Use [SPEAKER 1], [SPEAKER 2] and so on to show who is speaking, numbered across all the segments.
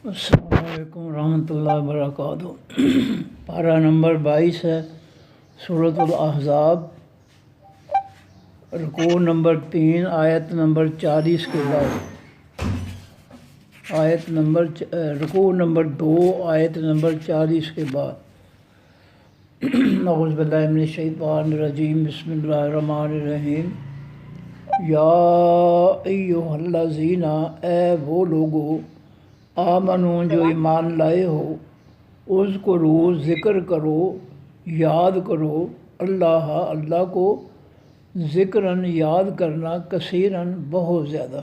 [SPEAKER 1] السلام علیکم ورحمۃ اللہ وبرکاتہ۔ پارہ نمبر 22 ہے، سورۃ الاحزاب، رکوع نمبر 3، آیت نمبر 40 کے بعد رکوع نمبر 2، آیت نمبر 40 کے بعد۔ اعوذ باللہ من الشیطان الرجیم، بسم اللہ الرحمن الرحیم۔ یا ایھا الذین، اے وہ لوگو، آمنو جو ایمان لائے ہو، اذکروا ذکر کرو، یاد کرو، اللہ کو، ذکراً یاد کرنا، کثیراً بہت زیادہ۔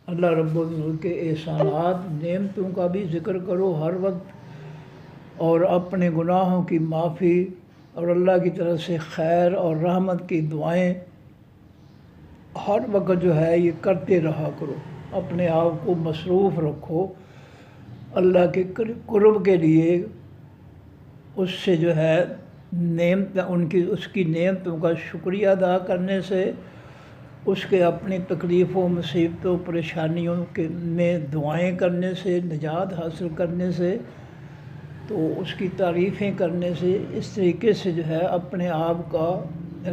[SPEAKER 1] اللہ رب الملک کے احسانات، نعمتوں کا بھی ذکر کرو ہر وقت، اور اپنے گناہوں کی معافی اور اللہ کی طرف سے خیر اور رحمت کی دعائیں ہر وقت جو ہے یہ کرتے رہا کرو۔ اپنے آپ کو مصروف رکھو اللہ کے قرب کے لیے، اس سے جو ہے اس کی نعمتوں کا شکریہ ادا کرنے سے، اس کے اپنی تکلیفوں، مصیبتوں، پریشانیوں میں دعائیں کرنے سے، نجات حاصل کرنے سے، تو اس کی تعریفیں کرنے سے، اس طریقے سے جو ہے اپنے آپ کا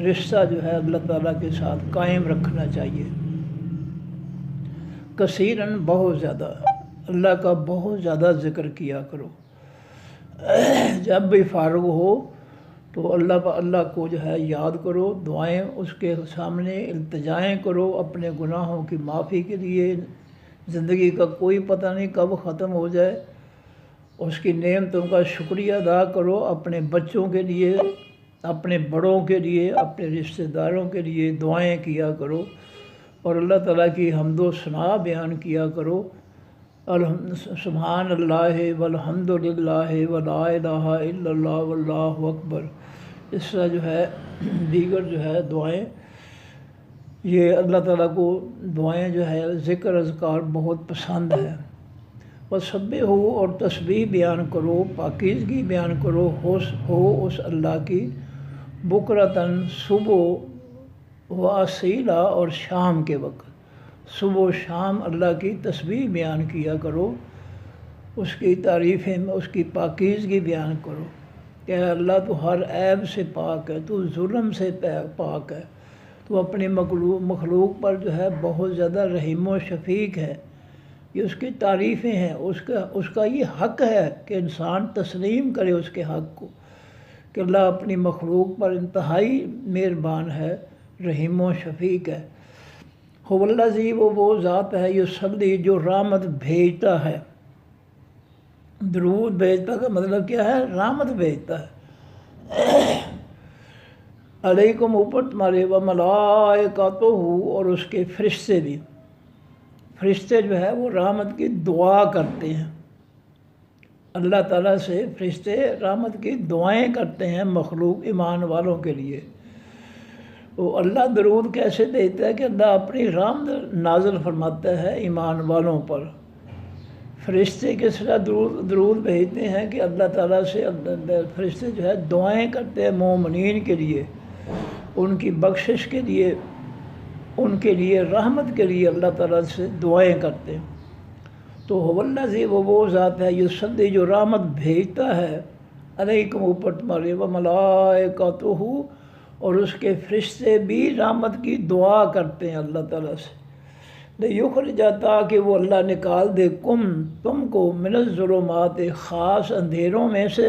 [SPEAKER 1] رشتہ جو ہے اللہ تعالیٰ کے ساتھ قائم رکھنا چاہیے۔ کثیراً بہت زیادہ، اللہ کا بہت زیادہ ذکر کیا کرو۔ جب بھی فارغ ہو تو اللہ کو جو ہے یاد کرو، دعائیں اس کے سامنے التجائیں کرو اپنے گناہوں کی معافی کے لیے۔ زندگی کا کوئی پتہ نہیں کب ختم ہو جائے، اس کی نعمتوں کا شکریہ ادا کرو، اپنے بچوں کے لیے، اپنے بڑوں کے لیے، اپنے رشتہ داروں کے لیے دعائیں کیا کرو، اور اللہ تعالیٰ کی حمد و ثنا بیان کیا کرو۔ سبحان اللہ والحمد للہ ولا الہ الا اللہ واللہ اکبر۔ اس طرح جو ہے دیگر جو ہے دعائیں، یہ اللہ تعالیٰ کو دعائیں جو ہے ذکر اذکار بہت پسند ہے۔ وسبحوا، اور تسبیح بیان کرو، پاکیزگی بیان کرو ہو اس اللہ کی، بکرتاً صبح و اصیلا، اور شام کے وقت، صبح و شام اللہ کی تسبیح بیان کیا کرو، اس کی تعریفیں میں اس کی پاکیزگی بیان کرو کہ اے اللہ تو ہر عیب سے پاک ہے، تو ظلم سے پاک ہے، تو اپنی مخلوق پر جو ہے بہت زیادہ رحیم و شفیق ہے۔ یہ اس کی تعریفیں ہیں، اس کا یہ حق ہے کہ انسان تسلیم کرے اس کے حق کو، کہ اللہ اپنی مخلوق پر انتہائی مہربان ہے، رحیم و شفیق ہے۔ هو الذی، وہ ذات ہے، یصلی، جو رحمت بھیجتا ہے۔ درود بھیجتا کا مطلب کیا ہے؟ رحمت بھیجتا ہے۔ علیکم، اوپر تمہارے، وملائکتہ، اور اس کے فرشتے بھی۔ فرشتے جو ہے وہ رحمت کی دعا کرتے ہیں، اللہ تعالیٰ سے فرشتے رحمت کی دعائیں کرتے ہیں مخلوق ایمان والوں کے لیے۔ وہ اللہ درود کیسے دیتا ہے کہ اللہ اپنی رحمت نازل فرماتا ہے ایمان والوں پر۔ فرشتے کس طرح درود بھیجتے ہیں کہ اللہ تعالیٰ سے فرشتے جو ہے دعائیں کرتے ہیں مومنین کے لیے، ان کی بخشش کے لیے، ان کے لیے رحمت کے لیے اللہ تعالیٰ سے دعائیں کرتے ہیں۔ تو هو الذی، وہ ذات ہے، یصلی، جو رحمت بھیجتا ہے، علیکم، اوپر تمہارے، وملائکتہ، اور اس کے فرشتے بھی رحمت کی دعا کرتے ہیں اللہ تعالیٰ سے۔ لیخرج، تاکہ وہ اللہ نکال دے، تم کو، من الظلمات، خاص اندھیروں میں سے،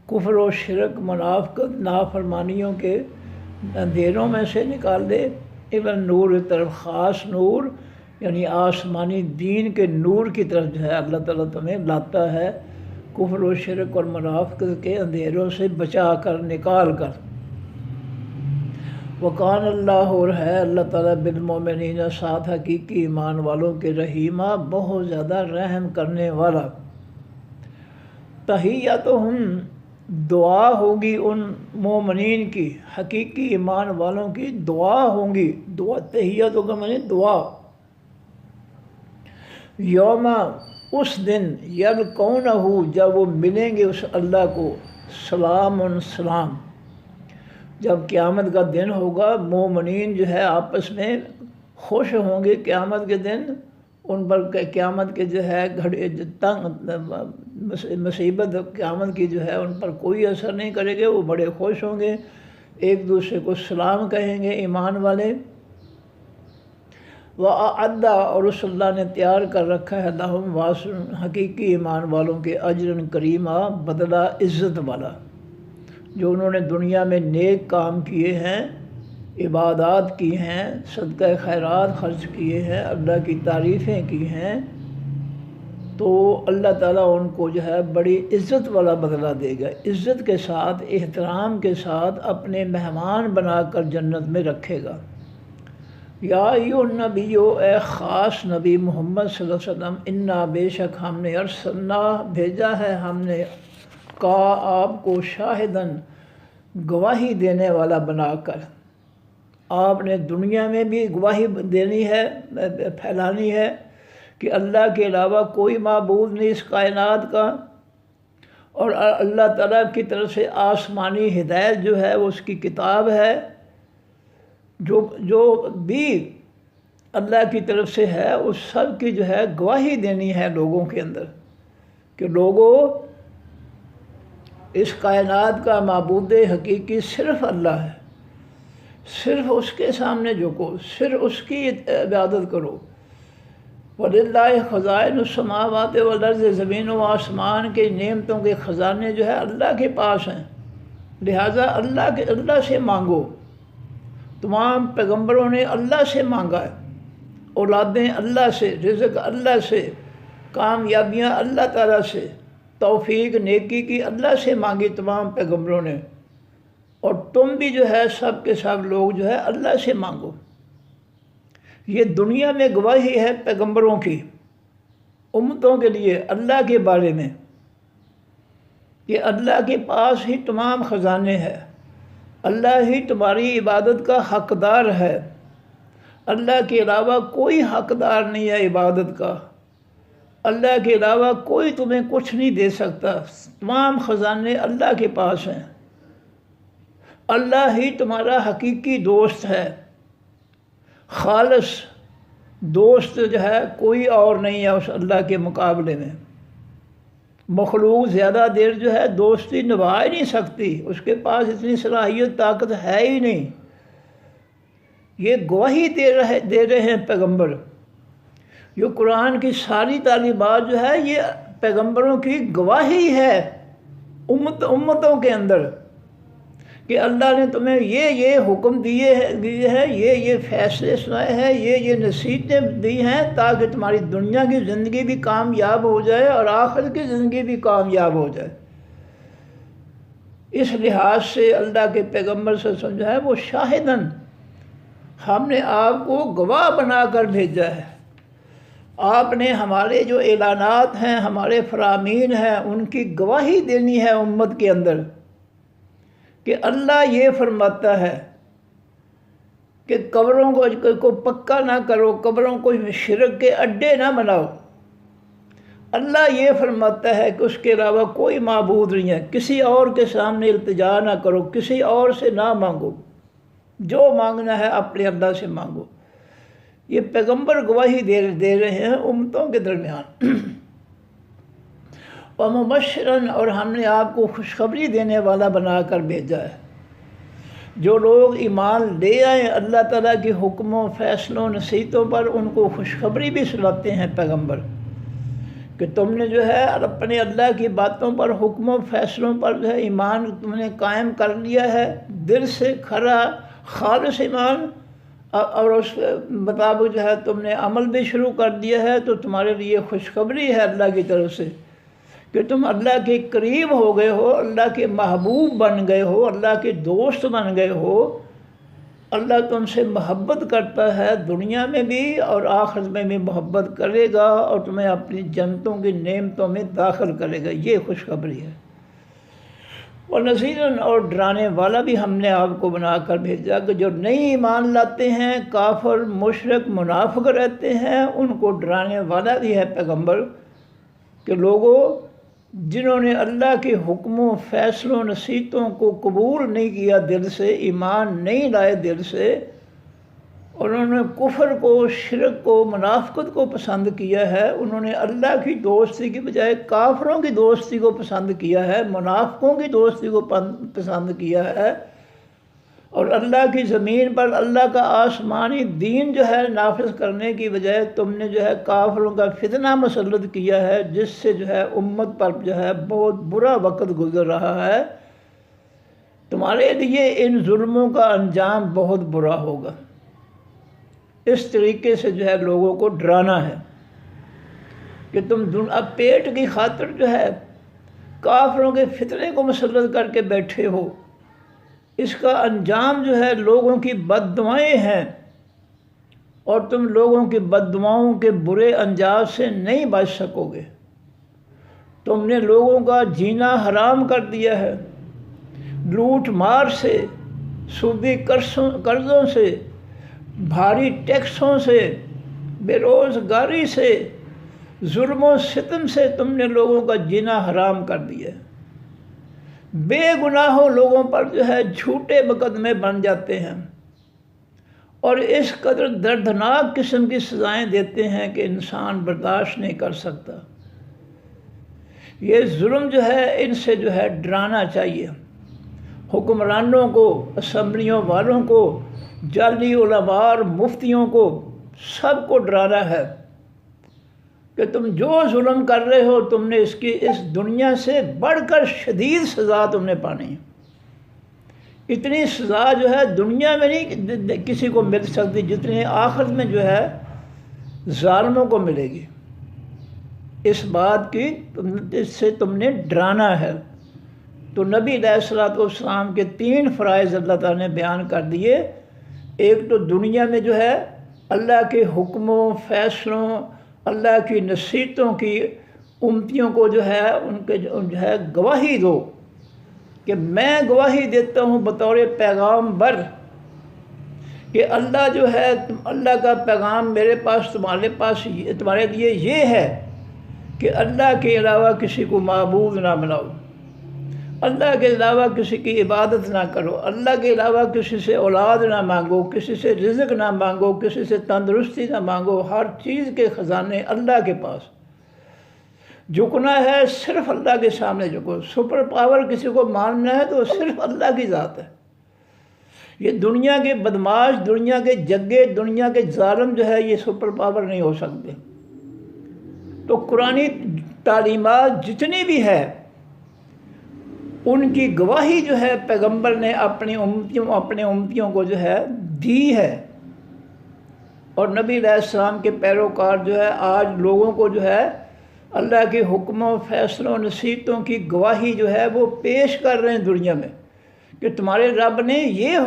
[SPEAKER 1] کفر و شرک، منافقت، نافرمانیوں کے اندھیروں میں سے نکال دے، الی النور، طرف خاص نور، یعنی آسمانی دین کے نور کی طرف جو ہے اللہ تعالیٰ تمہیں لاتا ہے، کفر و شرک اور منافقت کے اندھیروں سے بچا کر، نکال کر۔ وکان اللہ، اور ہے اللہ تعالیٰ، بالمؤمنین، ساتھ حقیقی ایمان والوں کے، رحیمہ، بہت زیادہ رحم کرنے والا۔ تحیتہم، دعا ہوگی ان مومنین کی، حقیقی ایمان والوں کی دعا ہوں گی، دعا، تحیت کا معنی دعا۔ یوم، اس دن، یلقونہ، جب وہ ملیں گے اس اللہ کو، سلام، سلام۔ جب قیامت کا دن ہوگا، مومنین جو ہے آپس میں خوش ہوں گے قیامت کے دن، ان پر قیامت کے جو ہے گھڑی تنگ مصیبت قیامت کی جو ہے ان پر کوئی اثر نہیں کرے گے، وہ بڑے خوش ہوں گے، ایک دوسرے کو سلام کہیں گے ایمان والے۔ وَأَعَدَّ اور رسول اللہ نے تیار کر رکھا ہے لَهُمْ واسع حقیقی ایمان والوں کے اجرًا کریمہ بدلہ عزت والا، جو انہوں نے دنیا میں نیک کام کیے ہیں، عبادات کی ہیں، صدقہ خیرات خرچ کیے ہیں، اللہ کی تعریفیں کی ہیں، تو اللہ تعالیٰ ان کو جو ہے بڑی عزت والا بدلہ دے گا، عزت کے ساتھ احترام کے ساتھ اپنے مہمان بنا کر جنت میں رکھے گا۔ یا ایھا النبی، اے خاص نبی محمد صلی اللہ علیہ وسلم، انا بے شک ہم نے ارسلنا بھیجا ہے ہم نے کا آپ کو شاہدن گواہی دینے والا بنا کر۔ آپ نے دنیا میں بھی گواہی دینی ہے، پھیلانی ہے کہ اللہ کے علاوہ کوئی معبود نہیں اس کائنات کا، اور اللہ تعالیٰ کی طرف سے آسمانی ہدایت جو ہے وہ اس کی کتاب ہے، جو بھی اللہ کی طرف سے ہے اس سب کی جو ہے گواہی دینی ہے لوگوں کے اندر کہ لوگوں اس کائنات کا معبود حقیقی صرف اللہ ہے، صرف اس کے سامنے جھکو، صرف اس کی عبادت کرو۔ وَلِلَّهِ خَزَائِنُ السَّمَاوَاتِ وَالْأَرْضِ، زمین و آسمان کے نعمتوں کے خزانے جو ہے اللہ کے پاس ہیں، لہٰذا اللہ سے مانگو۔ تمام پیغمبروں نے اللہ سے مانگا ہے، اولادیں اللہ سے، رزق اللہ سے، کامیابیاں اللہ تعالیٰ سے، توفیق نیکی کی اللہ سے مانگی تمام پیغمبروں نے، اور تم بھی جو ہے سب کے سب لوگ جو ہے اللہ سے مانگو۔ یہ دنیا میں گواہی ہے پیغمبروں کی امتوں کے لیے اللہ کے بارے میں کہ اللہ کے پاس ہی تمام خزانے ہیں، اللہ ہی تمہاری عبادت کا حقدار ہے، اللہ کے علاوہ کوئی حقدار نہیں ہے عبادت کا، اللہ کے علاوہ کوئی تمہیں کچھ نہیں دے سکتا، تمام خزانے اللہ کے پاس ہیں، اللہ ہی تمہارا حقیقی دوست ہے، خالص دوست جو ہے کوئی اور نہیں ہے اس اللہ کے مقابلے میں۔ مخلوق زیادہ دیر جو ہے دوستی نبھا ہی نہیں سکتی، اس کے پاس اتنی صلاحیت طاقت ہے ہی نہیں۔ یہ گواہی دے رہے ہیں پیغمبر، یہ قرآن کی ساری تعلیمات جو ہے یہ پیغمبروں کی گواہی ہے امتوں کے اندر کہ اللہ نے تمہیں یہ حکم دیے ہیں، یہ فیصلے سنائے ہیں، یہ نصیحتیں دی ہیں تاکہ تمہاری دنیا کی زندگی بھی کامیاب ہو جائے اور آخرت کی زندگی بھی کامیاب ہو جائے۔ اس لحاظ سے اللہ کے پیغمبر صلی اللہ علیہ وسلم جو ہے وہ شاہدن، ہم نے آپ کو گواہ بنا کر بھیجا ہے۔ آپ نے ہمارے جو اعلانات ہیں، ہمارے فرامین ہیں، ان کی گواہی دینی ہے امت کے اندر کہ اللہ یہ فرماتا ہے کہ قبروں کو پکا نہ کرو، قبروں کو شرک کے اڈے نہ بناؤ۔ اللہ یہ فرماتا ہے کہ اس کے علاوہ کوئی معبود نہیں ہے، کسی اور کے سامنے التجا نہ کرو، کسی اور سے نہ مانگو، جو مانگنا ہے اپنے اللہ سے مانگو۔ یہ پیغمبر گواہی دے رہے ہیں امتوں کے درمیان۔ وَمُبَشِّرًا، اور ہم نے آپ کو خوشخبری دینے والا بنا کر بھیجا ہے۔ جو لوگ ایمان لے آئیں اللہ تعالیٰ کے حکموں، فیصلوں، نصیحتوں پر، ان کو خوشخبری بھی سناتے ہیں پیغمبر کہ تم نے جو ہے اپنے اللہ کی باتوں پر، حکموں، فیصلوں پر جو ہے ایمان تم نے قائم کر لیا ہے، دل سے کھرا خالص ایمان، اور اس کے مطابق جو ہے تم نے عمل بھی شروع کر دیا ہے، تو تمہارے لیے خوشخبری ہے اللہ کی طرف سے کہ تم اللہ کے قریب ہو گئے ہو، اللہ کے محبوب بن گئے ہو، اللہ کے دوست بن گئے ہو۔ اللہ تم سے محبت کرتا ہے، دنیا میں بھی اور آخرت میں بھی محبت کرے گا، اور تمہیں اپنی جنتوں کی نعمتوں میں داخل کرے گا۔ یہ خوشخبری ہے۔ وَنَذِيرًا، اور ڈرانے والا بھی ہم نے آپ کو بنا کر بھیجا کہ جو نہیں ایمان لاتے ہیں، کافر، مشرک، منافق رہتے ہیں، ان کو ڈرانے والا بھی ہے پیغمبر کہ لوگوں جنہوں نے اللہ کے حکموں، فیصلوں، نصیحتوں کو قبول نہیں کیا دل سے، ایمان نہیں لائے دل سے، انہوں نے کفر کو، شرک کو، منافقت کو پسند کیا ہے، انہوں نے اللہ کی دوستی کی بجائے کافروں کی دوستی کو پسند کیا ہے، منافقوں کی دوستی کو پسند کیا ہے، اور اللہ کی زمین پر اللہ کا آسمانی دین جو ہے نافذ کرنے کی بجائے تم نے جو ہے کافروں کا فتنہ مسلط کیا ہے، جس سے جو ہے امت پر جو ہے بہت برا وقت گزر رہا ہے۔ تمہارے لیے ان ظلموں کا انجام بہت برا ہوگا۔ اس طریقے سے جو ہے لوگوں کو ڈرانا ہے کہ تم اب پیٹ کی خاطر جو ہے کافروں کے فتنے کو مسلط کر کے بیٹھے ہو، اس کا انجام جو ہے لوگوں کی بد دعائیں ہیں، اور تم لوگوں کی بد دعاؤں کے برے انجام سے نہیں بچ سکو گے۔ تم نے لوگوں کا جینا حرام کر دیا ہے، لوٹ مار سے، سودی قرضوں سے، بھاری ٹیکسوں سے، بے روزگاری سے، ظلم و ستم سے تم نے لوگوں کا جینا حرام کر دیا ہے۔ بے گناہوں لوگوں پر جو ہے جھوٹے مقدمے بن جاتے ہیں، اور اس قدر دردناک قسم کی سزائیں دیتے ہیں کہ انسان برداشت نہیں کر سکتا۔ یہ ظلم جو ہے ان سے جو ہے ڈرانا چاہیے، حکمرانوں کو، اسمبلیوں والوں کو، جعلی علماء اور مفتیوں کو، سب کو ڈرانا ہے کہ تم جو ظلم کر رہے ہو تم نے اس دنیا سے بڑھ کر شدید سزا تم نے پانی ہے۔ اتنی سزا جو ہے دنیا میں نہیں کسی کو مل سکتی جتنی آخرت میں جو ہے ظالموں کو ملے گی۔ اس بات کی اس سے تم نے ڈرانا ہے۔ تو نبی علیہ الصلوۃ والسلام کے 3 فرائض اللہ تعالیٰ نے بیان کر دیے۔ ایک تو دنیا میں جو ہے اللہ کے حکموں، فیصلوں، اللہ کی نصیحتوں کی امتیوں کو جو ہے ان کے جو ہے گواہی دو کہ میں گواہی دیتا ہوں بطور پیغام بر کہ اللہ جو ہے اللہ کا پیغام میرے پاس تمہارے لیے یہ ہے کہ اللہ کے علاوہ کسی کو معبود نہ بناؤ، اللہ کے علاوہ کسی کی عبادت نہ کرو، اللہ کے علاوہ کسی سے اولاد نہ مانگو، کسی سے رزق نہ مانگو، کسی سے تندرستی نہ مانگو، ہر چیز کے خزانے اللہ کے پاس۔ جھکنا ہے صرف اللہ کے سامنے جھکو، سپر پاور کسی کو ماننا ہے تو صرف اللہ کی ذات ہے۔ یہ دنیا کے بدماش، دنیا کے جگے، دنیا کے ظالم جو ہے یہ سپر پاور نہیں ہو سکتے۔ تو قرآنی تعلیمات جتنی بھی ہے ان کی گواہی جو ہے پیغمبر نے اپنے امتیوں کو جو ہے دی ہے، اور نبی علیہ السلام کے پیروکار جو ہے آج لوگوں کو جو ہے اللہ کے حکموں، فیصلوں، نصیحتوں کی گواہی جو ہے وہ پیش کر رہے ہیں دنیا میں کہ تمہارے رب نے یہ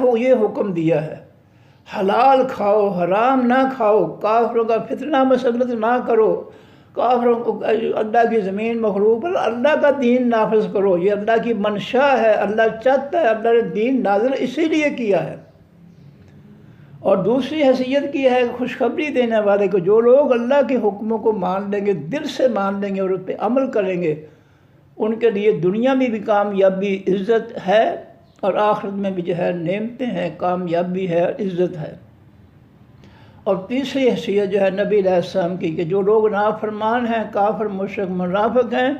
[SPEAKER 1] حکم دیا ہے، حلال کھاؤ، حرام نہ کھاؤ، کافروں کا فتنہ مسلط نہ کرو، کافروں کو اللہ کی زمین مخلوق پر اللہ کا دین نافذ کرو۔ یہ اللہ کی منشا ہے، اللہ چاہتا ہے، اللہ نے دین نازل اسی لیے کیا ہے۔ اور دوسری حیثیت کی ہے خوشخبری دینے والے کو، جو لوگ اللہ کے حکموں کو مان لیں گے، دل سے مان لیں گے اور اس پہ عمل کریں گے، ان کے لیے دنیا میں بھی کامیابی، عزت ہے، اور آخرت میں بھی جو ہے نعمتیں ہیں، کامیابی ہے، عزت ہے۔ اور تیسری حیثیت جو ہے نبی علیہ السلام کی کہ جو لوگ نافرمان ہیں، کافر، مشرک، منافق ہیں،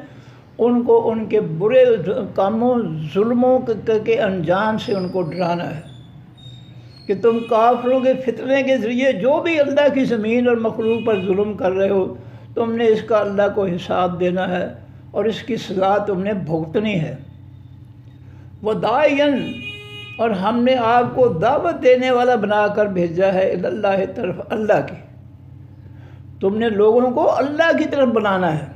[SPEAKER 1] ان کو ان کے برے کاموں، ظلموں کے انجام سے ان کو ڈرانا ہے کہ تم کافروں کے فتنے کے ذریعے جو بھی اللہ کی زمین اور مخلوق پر ظلم کر رہے ہو، تم نے اس کا اللہ کو حساب دینا ہے اور اس کی سزا تم نے بھگتنی ہے۔ وَدَاعِيًا، اور ہم نے آپ کو دعوت دینے والا بنا کر بھیجا ہے اللہ طرف اللہ کی۔ تم نے لوگوں کو اللہ کی طرف بلانا ہے،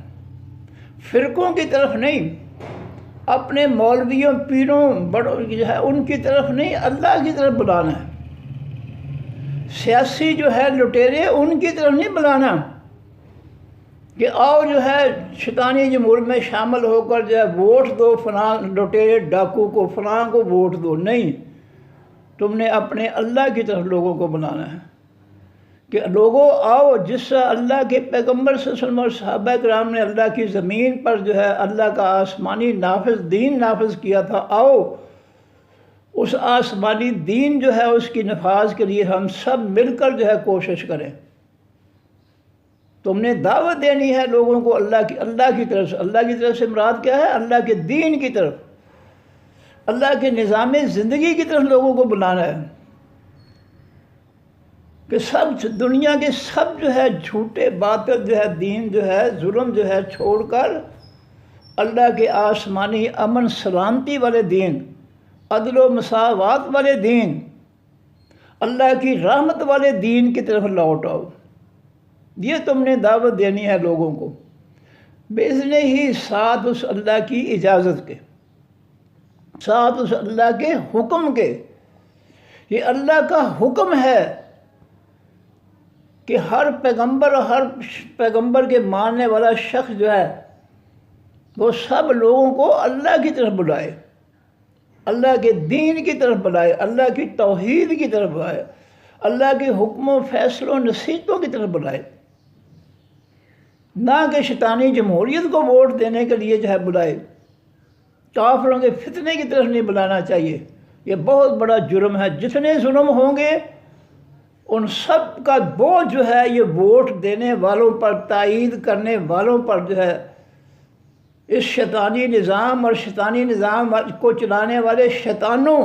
[SPEAKER 1] فرقوں کی طرف نہیں، اپنے مولویوں، پیروں، بڑوں جو ہے ان کی طرف نہیں، اللہ کی طرف بلانا ہے۔ سیاسی جو ہے لٹیرے ان کی طرف نہیں بلانا کہ آؤ جو ہے شیطانی جمہور میں شامل ہو کر جو ہے ووٹ دو فلاں لٹیرے ڈاکو کو، فلاں کو ووٹ دو، نہیں، تم نے اپنے اللہ کی طرف لوگوں کو بلانا ہے کہ لوگوں آؤ، جس سے اللہ کے پیغمبر صلی اللہ علیہ وسلم اور صحابہ کرام نے اللہ کی زمین پر جو ہے اللہ کا آسمانی دین نافذ کیا تھا، آؤ اس آسمانی دین جو ہے اس کی نفاذ کے لیے ہم سب مل کر جو ہے کوشش کریں۔ تم نے دعوت دینی ہے لوگوں کو اللہ کی طرف سے۔ اللہ کی طرف سے مراد کیا ہے؟ اللہ کے دین کی طرف، اللہ کے نظام زندگی کی طرف لوگوں کو بلانا ہے کہ سب دنیا کے سب جو ہے جھوٹے باطل جو ہے دین جو ہے ظلم جو ہے چھوڑ کر اللہ کے آسمانی امن سلامتی والے دین، عدل و مساوات والے دین، اللہ کی رحمت والے دین کی طرف لوٹ آؤ۔ یہ تم نے دعوت دینی ہے لوگوں کو، بإذن ہی ساتھ اس اللہ کی اجازت کے، ساتھ اس اللہ کے حکم کے۔ یہ اللہ کا حکم ہے کہ ہر پیغمبر کے ماننے والا شخص جو ہے وہ سب لوگوں کو اللہ کی طرف بلائے، اللہ کے دین کی طرف بلائے، اللہ کی توحید کی طرف بلائے، اللہ کے حکم و فیصلوں نصیحتوں کی طرف بلائے، نہ کہ شیطانی جمہوریت کو ووٹ دینے کے لیے جو ہے بلائے۔ کافروں کے فتنے کی طرف نہیں بلانا چاہیے، یہ بہت بڑا جرم ہے۔ جتنے ظلم ہوں گے ان سب کا بوجھ جو ہے یہ ووٹ دینے والوں پر، تائید کرنے والوں پر جو ہے، اس شیطانی نظام اور شیطانی نظام کو چلانے والے شیطانوں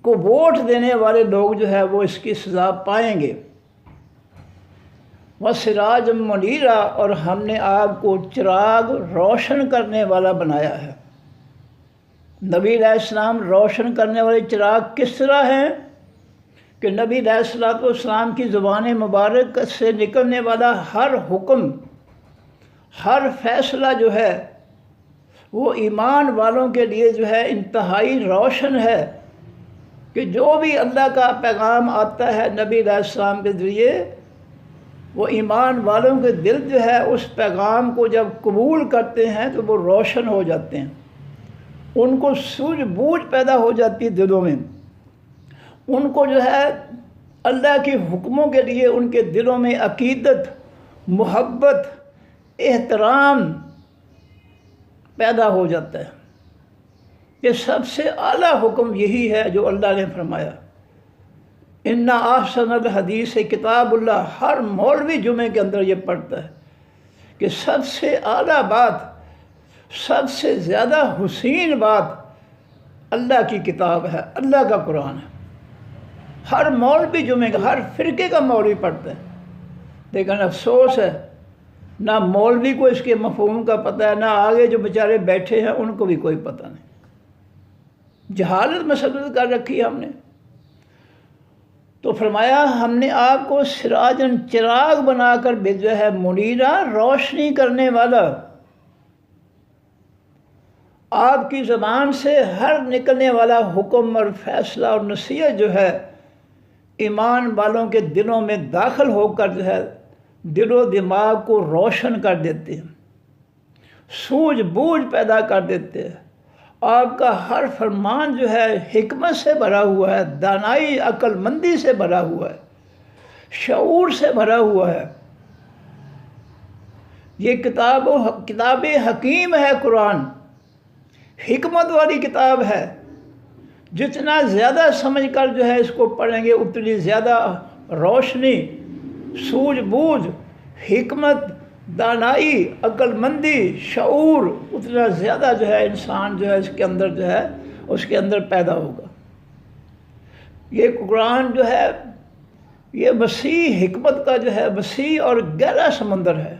[SPEAKER 1] کو ووٹ دینے والے لوگ جو ہے وہ اس کی سزا پائیں گے۔ وَسِرَاجًا مُنِيرًا، اور ہم نے آپ کو چراغ روشن کرنے والا بنایا ہے۔ نبی علیہ السلام روشن کرنے والے چراغ کس طرح ہیں کہ نبی علیہ السلام کی زبان مبارک سے نکلنے والا ہر حکم، ہر فیصلہ جو ہے وہ ایمان والوں کے لیے جو ہے انتہائی روشن ہے کہ جو بھی اللہ کا پیغام آتا ہے نبی علیہ السلام کے ذریعے، وہ ایمان والوں کے دل جو ہے اس پیغام کو جب قبول کرتے ہیں تو وہ روشن ہو جاتے ہیں، ان کو سوجھ بوجھ پیدا ہو جاتی ہے دلوں میں، ان کو جو ہے اللہ کے حکموں کے لیے ان کے دلوں میں عقیدت، محبت، احترام پیدا ہو جاتا ہے۔ یہ سب سے اعلیٰ حکم یہی ہے جو اللہ نے فرمایا، اِنَّ أَحْسَنَ الْحَدِيثِ کتاب اللہ۔ ہر مولوی جمعے کے اندر یہ پڑھتا ہے کہ سب سے اعلیٰ بات، سب سے زیادہ حسین بات اللہ کی کتاب ہے، اللہ کا قرآن ہے۔ ہر مولوی جمعے کا، ہر فرقے کا مولوی پڑھتا ہے، لیکن افسوس ہے نہ مولوی کو اس کے مفہوم کا پتہ ہے، نہ آگے جو بیچارے بیٹھے ہیں ان کو بھی کوئی پتہ نہیں۔ جہالت مسلط کر رکھی ہے ہم نے۔ تو فرمایا ہم نے آپ کو سراجن چراغ بنا کر بھیجا ہے، منیرا روشنی کرنے والا۔ آپ کی زبان سے ہر نکلنے والا حکم اور فیصلہ اور نصیحت جو ہے ایمان والوں کے دلوں میں داخل ہو کر جو ہے دل و دماغ کو روشن کر دیتے ہیں، سوجھ بوجھ پیدا کر دیتے ہیں۔ آپ کا ہر فرمان جو ہے حکمت سے بھرا ہوا ہے، دانائی، عقل مندی سے بھرا ہوا ہے، شعور سے بھرا ہوا ہے۔ یہ کتاب حکیم ہے قرآن، حکمت والی کتاب ہے۔ جتنا زیادہ سمجھ کر جو ہے اس کو پڑھیں گے اتنی زیادہ روشنی، سوجھ بوجھ، حکمت، دانائی، عقل مندی، شعور اتنا زیادہ جو ہے انسان جو ہے اس کے اندر جو ہے اس کے اندر پیدا ہوگا۔ یہ قرآن جو ہے یہ وسیع حکمت کا جو ہے وسیع اور گہرا سمندر ہے،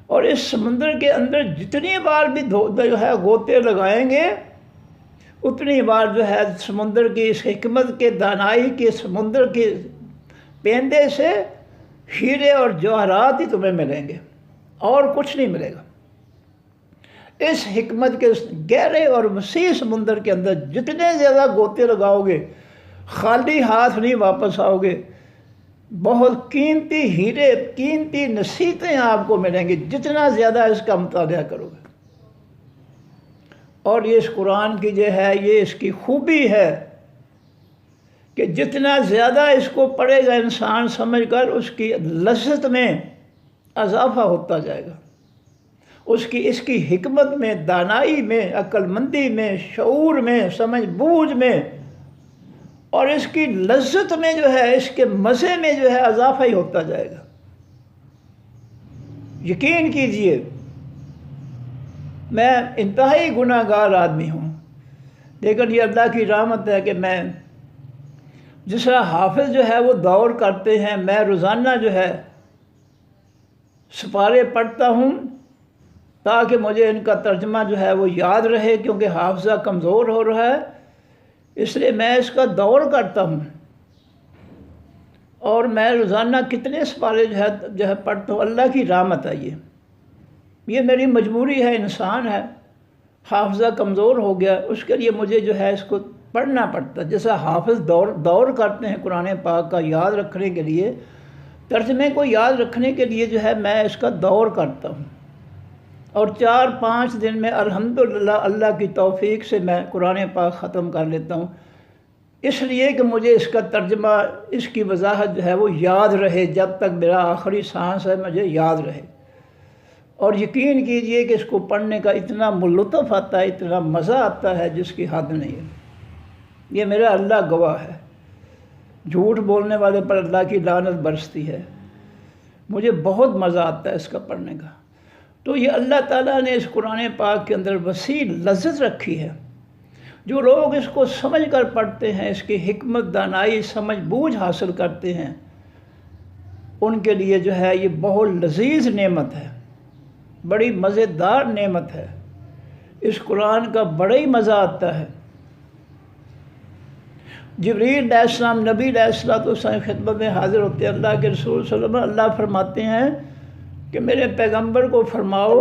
[SPEAKER 1] اور اس سمندر کے اندر جتنی بار بھی جو ہے غوطے لگائیں گے اتنی بار جو ہے سمندر کی اس حکمت کے، دانائی کے سمندر کے پیندے سے ہیرے اور جواہرات ہی تمہیں ملیں گے، اور کچھ نہیں ملے گا۔ اس حکمت کے گہرے اور وسیع سمندر کے اندر جتنے زیادہ غوطے لگاؤ گے خالی ہاتھ نہیں واپس آؤ گے، بہت قیمتی ہیرے، قیمتی نصیحتیں آپ کو ملیں گی جتنا زیادہ اس کا مطالعہ کرو گے۔ اور یہ اس قرآن کی جو ہے یہ اس کی خوبی ہے کہ جتنا زیادہ اس کو پڑھے گا انسان سمجھ کر اس کی لذت میں اضافہ ہوتا جائے گا، اس کی حکمت میں، دانائی میں، عقل مندی میں، شعور میں، سمجھ بوجھ میں، اور اس کی لذت میں جو ہے، اس کے مزے میں جو ہے اضافہ ہی ہوتا جائے گا۔ یقین کیجئے میں انتہائی گناہ گار آدمی ہوں، لیکن یہ اللہ کی رحمت ہے کہ میں جس طرح حافظ جو ہے وہ دور کرتے ہیں، میں روزانہ جو ہے سپارے پڑھتا ہوں تاکہ مجھے ان کا ترجمہ جو ہے وہ یاد رہے، کیونکہ حافظہ کمزور ہو رہا ہے، اس لیے میں اس کا دور کرتا ہوں، اور میں روزانہ کتنے سپارے جو ہے پڑھتا ہوں۔ اللہ کی رحمت ہے، یہ میری مجبوری ہے، انسان ہے، حافظہ کمزور ہو گیا، اس کے لیے مجھے جو ہے اس کو پڑھنا پڑتا ہے۔ جیسا حافظ دور کرتے ہیں قرآن پاک کا یاد رکھنے کے لیے، ترجمے کو یاد رکھنے کے لیے جو ہے میں اس کا دور کرتا ہوں، اور 4-5 دن میں الحمدللہ اللہ کی توفیق سے میں قرآن پاک ختم کر لیتا ہوں، اس لیے کہ مجھے اس کا ترجمہ، اس کی وضاحت جو ہے وہ یاد رہے، جب تک میرا آخری سانس ہے مجھے یاد رہے۔ اور یقین کیجئے کہ اس کو پڑھنے کا اتنا لطف آتا ہے، اتنا مزہ آتا ہے جس کی حد نہیں ہے۔ یہ میرا اللہ گواہ ہے، جھوٹ بولنے والے پر اللہ کی لعنت برستی ہے۔ مجھے بہت مزہ آتا ہے اس کا پڑھنے کا۔ تو یہ اللہ تعالیٰ نے اس قرآن پاک کے اندر وسیع لذت رکھی ہے۔ جو لوگ اس کو سمجھ کر پڑھتے ہیں، اس کی حکمت، دانائی، سمجھ بوجھ حاصل کرتے ہیں، ان کے لیے جو ہے یہ بہت لذیذ نعمت ہے، بڑی مزیدار نعمت ہے۔ اس قرآن کا بڑا ہی مزہ آتا ہے۔ جبریل علیہ السلام، نبی علیہ السلام خدمت میں حاضر ہوتے ہیں، اللہ کے رسول صلی اللہ علیہ وسلم، اللہ فرماتے ہیں کہ میرے پیغمبر کو فرماؤ،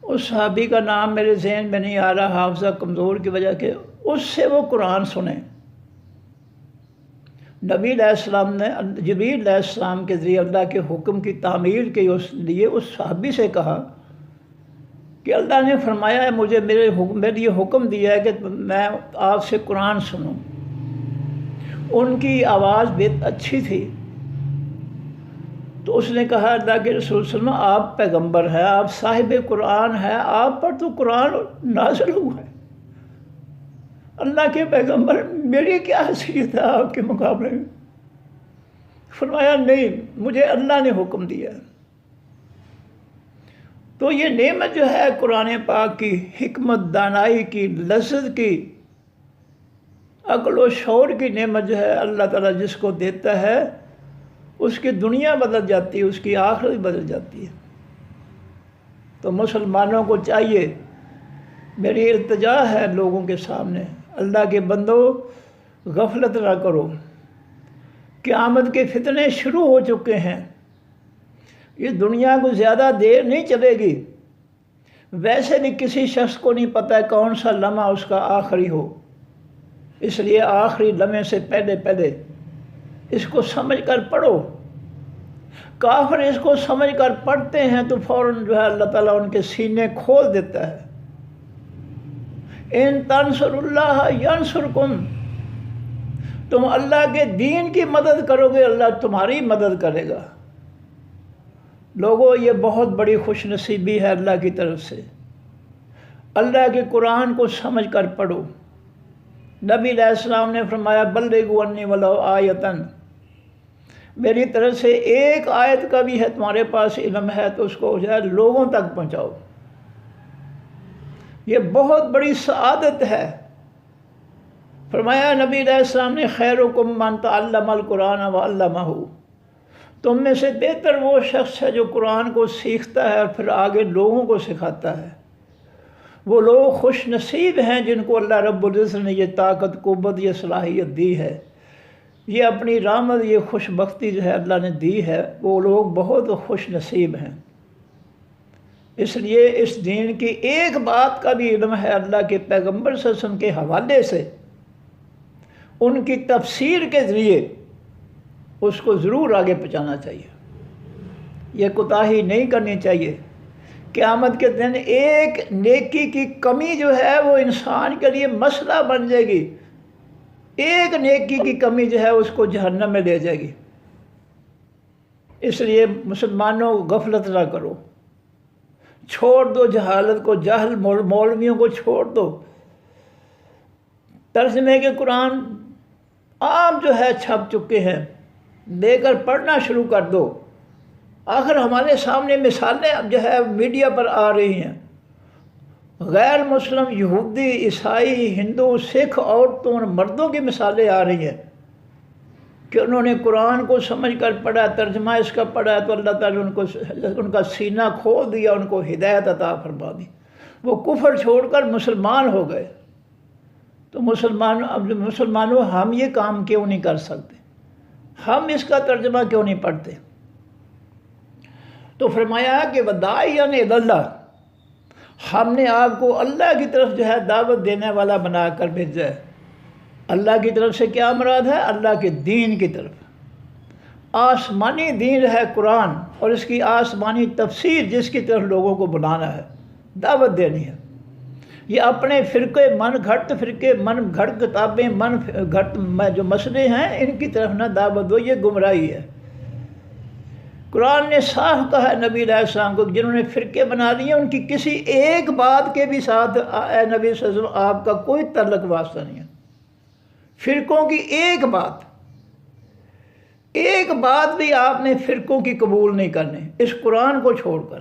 [SPEAKER 1] اس صحابی کا نام میرے ذہن میں نہیں آ رہا حافظہ کمزور کی وجہ کے، اس سے وہ قرآن سنیں۔ نبی علیہ السلام نے جبریل علیہ السلام کے ذریعے اللہ کے حکم کی تعمیل کے لیے اس صحابی سے کہا کہ اللہ نے فرمایا ہے مجھے میرے لیے حکم دیا ہے کہ میں آپ سے قرآن سنوں۔ ان کی آواز بہت اچھی تھی، تو اس نے کہا اللہ کے رسول صلی اللہ علیہ وسلم آپ پیغمبر ہیں، آپ صاحب قرآن ہیں، آپ پر تو قرآن نازل ہوا ہے، اللہ کے پیغمبر میری کیا حیثیت ہے آپ کے مقابلے میں؟ فرمایا نہیں، مجھے اللہ نے حکم دیا۔ تو یہ نعمت جو ہے قرآن پاک کی، حکمت، دانائی کی، لذت کی، عقل و شعور کی نعمت جو ہے اللہ تعالیٰ جس کو دیتا ہے اس کی دنیا بدل جاتی ہے، اس کی آخرت بدل جاتی ہے۔ تو مسلمانوں کو چاہیے، میری التجا ہے لوگوں کے سامنے، اللہ کے بندو غفلت نہ کرو، قیامت کے فتنے شروع ہو چکے ہیں، یہ دنیا کو زیادہ دیر نہیں چلے گی، ویسے بھی کسی شخص کو نہیں پتہ کون سا لمحہ اس کا آخری ہو، اس لیے آخری لمحے سے پہلے اس کو سمجھ کر پڑھو۔ کافر اس کو سمجھ کر پڑھتے ہیں تو فوراً جو ہے اللہ تعالیٰ ان کے سینے کھول دیتا ہے۔ ان تنصر اللہ ینصرکم، تم اللہ کے دین کی مدد کرو گے، اللہ تمہاری مدد کرے گا۔ لوگوں یہ بہت بڑی خوش نصیبی ہے اللہ کی طرف سے، اللہ کے قرآن کو سمجھ کر پڑھو۔ نبی علیہ السلام نے فرمایا بلغوا عنی ولو آیۃ، میری طرف سے ایک آیت کا بھی ہے تمہارے پاس علم ہے تو اس کو جو ہے لوگوں تک پہنچاؤ۔ یہ بہت بڑی سعادت ہے۔ فرمایا نبی علیہ السلام نے خیرکم من تعلم القرآن وعلمہ، تم میں سے بہتر وہ شخص ہے جو قرآن کو سیکھتا ہے اور پھر آگے لوگوں کو سکھاتا ہے۔ وہ لوگ خوش نصیب ہیں جن کو اللہ رب العزت نے یہ طاقت، قوت، یہ صلاحیت دی ہے، یہ اپنی رحمت، یہ خوش بختی جو ہے اللہ نے دی ہے، وہ لوگ بہت خوش نصیب ہیں۔ اس لیے اس دین کی ایک بات کا بھی علم ہے اللہ کے پیغمبر صلی اللہ علیہ وسلم کے حوالے سے، ان کی تفسیر کے ذریعے اس کو ضرور آگے پہنچانا چاہیے، یہ کوتاہی نہیں کرنی چاہیے۔ قیامت کے دن ایک نیکی کی کمی جو ہے وہ انسان کے لیے مسئلہ بن جائے گی، ایک نیکی کی کمی جو ہے اس کو جہنم میں لے جائے گی۔ اس لیے مسلمانوں غفلت نہ کرو، چھوڑ دو جہالت کو، جاہل مولویوں کو چھوڑ دو، ترجمے کے قرآن عام جو ہے چھپ چکے ہیں، لے کر پڑھنا شروع کر دو۔ آخر ہمارے سامنے مثالیں اب جو ہے میڈیا پر آ رہی ہیں، غیر مسلم، یہودی، عیسائی، ہندو، سکھ، عورتوں اور مردوں کی مثالیں آ رہی ہیں کہ انہوں نے قرآن کو سمجھ کر پڑھا، ترجمہ اس کا پڑھا تو اللہ تعالیٰ نے ان کا سینہ کھول دیا، ان کو ہدایت عطا فرما دی، وہ کفر چھوڑ کر مسلمان ہو گئے۔ تو مسلمانوں ہم یہ کام کیوں نہیں کر سکتے؟ ہم اس کا ترجمہ کیوں نہیں پڑھتے؟ تو فرمایا کہ وداعیاً الی اللہ، ہم نے آپ کو اللہ کی طرف جو ہے دعوت دینے والا بنا کر بھیجا ہے۔ اللہ کی طرف سے کیا مراد ہے؟ اللہ کے دین کی طرف۔ آسمانی دین ہے قرآن، اور اس کی آسمانی تفسیر جس کی طرف لوگوں کو بلانا ہے، دعوت دینی ہے۔ یہ اپنے فرقے من گھڑت کتابیں، من گھڑت جو مسئلے ہیں، ان کی طرف نہ دعوت دو، یہ گمراہی ہے۔ قرآن نے صاف کہا ہے نبی علیہ السلام کو، جنہوں نے فرقے بنا لیے ان کی کسی ایک بات کے بھی ساتھ اے نبی صلی اللہ علیہ وسلم آپ کا کوئی تعلق واسطہ نہیں ہے۔ فرقوں کی ایک بات بھی آپ نے فرقوں کی قبول نہیں کرنی، اس قرآن کو چھوڑ کر۔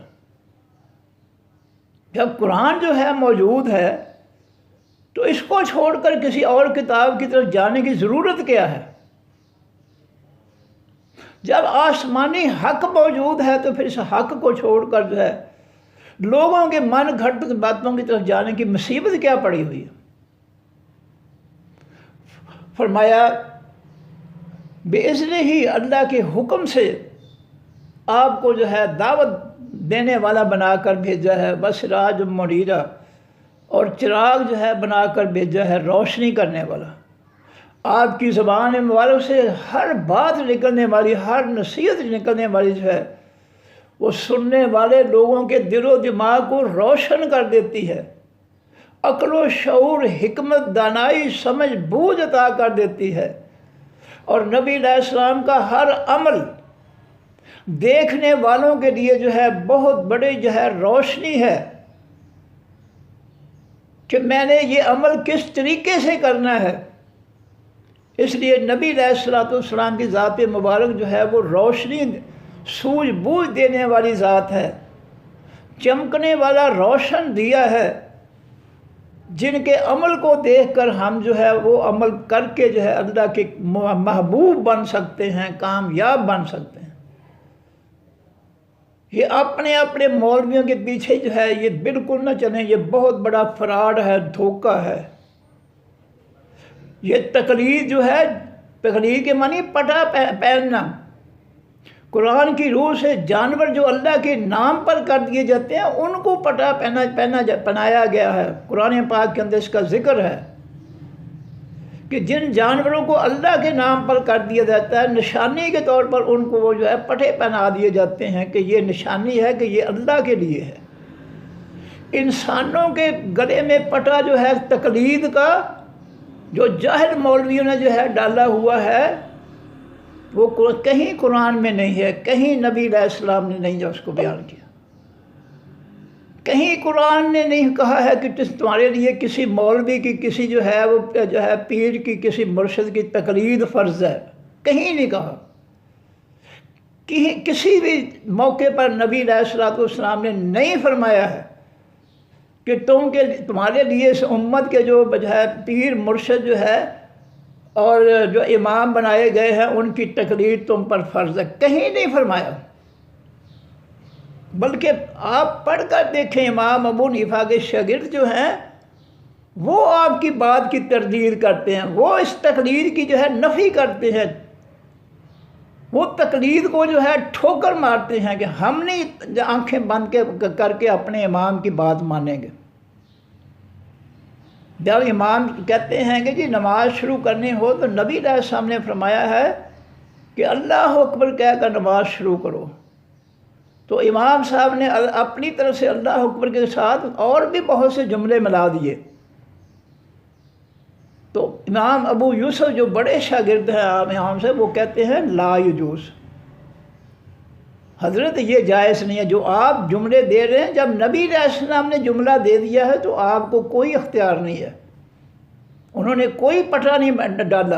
[SPEAKER 1] جب قرآن جو ہے موجود ہے تو اس کو چھوڑ کر کسی اور کتاب کی طرف جانے کی ضرورت کیا ہے؟ جب آسمانی حق موجود ہے تو پھر اس حق کو چھوڑ کر جو ہے لوگوں کے من گھڑت باتوں کی طرف جانے کی مصیبت کیا پڑی ہوئی ہے؟ فرمایا بِإِذْنِهِ ہی اللہ کے حکم سے آپ کو جو ہے دعوت دینے والا بنا کر بھیجا ہے، بسراج منیرا، اور چراغ جو ہے بنا کر بھیجا ہے، روشنی کرنے والا۔ آپ کی زبان مبارک سے ہر بات نکلنے والی، ہر نصیحت نکلنے والی جو ہے وہ سننے والے لوگوں کے دل و دماغ کو روشن کر دیتی ہے، عقل و شعور، حکمت، دانائی، سمجھ بوجھ عطا کر دیتی ہے، اور نبی علیہ السلام کا ہر عمل دیکھنے والوں کے لیے جو ہے بہت بڑی جو ہے روشنی ہے کہ میں نے یہ عمل کس طریقے سے کرنا ہے۔ اس لیے نبی علیہ السلام کی ذات مبارک جو ہے وہ روشنی، سوجھ بوجھ دینے والی ذات ہے، چمکنے والا روشن دیا ہے، جن کے عمل کو دیکھ کر ہم جو ہے وہ عمل کر کے جو ہے اللہ کے محبوب بن سکتے ہیں، کامیاب بن سکتے ہیں۔ یہ اپنے مولویوں کے پیچھے جو ہے یہ بالکل نہ چلیں، یہ بہت بڑا فراڈ ہے، دھوکہ ہے۔ یہ تقلید جو ہے، تقلید کے معنی پٹا پہننا، قرآن کی روح سے جانور جو اللہ کے نام پر کر دیے جاتے ہیں ان کو پٹا پہنایا گیا ہے۔ قرآن پاک کے اندر اس کا ذکر ہے کہ جن جانوروں کو اللہ کے نام پر کر دیا جاتا ہے، نشانی کے طور پر ان کو وہ جو ہے پٹے پہنا دیے جاتے ہیں کہ یہ نشانی ہے کہ یہ اللہ کے لیے ہے۔ انسانوں کے گلے میں پٹا جو ہے تقلید کا، جو جاہل مولویوں نے جو ہے ڈالا ہوا ہے، وہ کہیں قرآن میں نہیں ہے، کہیں نبی علیہ السلام نے نہیں اس کو بیان کیا، کہیں قرآن نے نہیں کہا ہے کہ تمہارے لیے کسی مولوی کی، کسی جو ہے وہ جو ہے پیر کی، کسی مرشد کی تقلید فرض ہے، کہیں نہیں کہا۔ کسی بھی موقع پر نبی علیہ السلام نے نہیں فرمایا ہے کہ تمہارے لیے اس امت کے جو ہے پیر مرشد جو ہے اور جو امام بنائے گئے ہیں ان کی تقلید تم پر فرض ہے، کہیں نہیں فرمایا۔ بلکہ آپ پڑھ کر دیکھیں، امام ابو حنیفہ کے شاگرد جو ہیں وہ آپ کی بات کی تردید کرتے ہیں، وہ اس تقلید کی جو ہے نفی کرتے ہیں، وہ تقلید کو جو ہے ٹھوکر مارتے ہیں کہ ہم نہیں آنکھیں بند کر کے اپنے امام کی بات مانیں گے۔ جب امام کہتے ہیں کہ جی نماز شروع کرنی ہو تو نبی علیہ السلام نے فرمایا ہے کہ اللہ اکبر کہہ کر نماز شروع کرو، تو امام صاحب نے اپنی طرف سے اللہ اکبر کے ساتھ اور بھی بہت سے جملے ملا دیے، تو امام ابو یوسف جو بڑے شاگرد ہیں امام سے، وہ کہتے ہیں لا یجوز، حضرت یہ جائز نہیں ہے جو آپ جملے دے رہے ہیں. جب نبی علیہ السلام نے جملہ دے دیا ہے تو آپ کو کوئی اختیار نہیں ہے. انہوں نے کوئی پٹا نہیں ڈالا،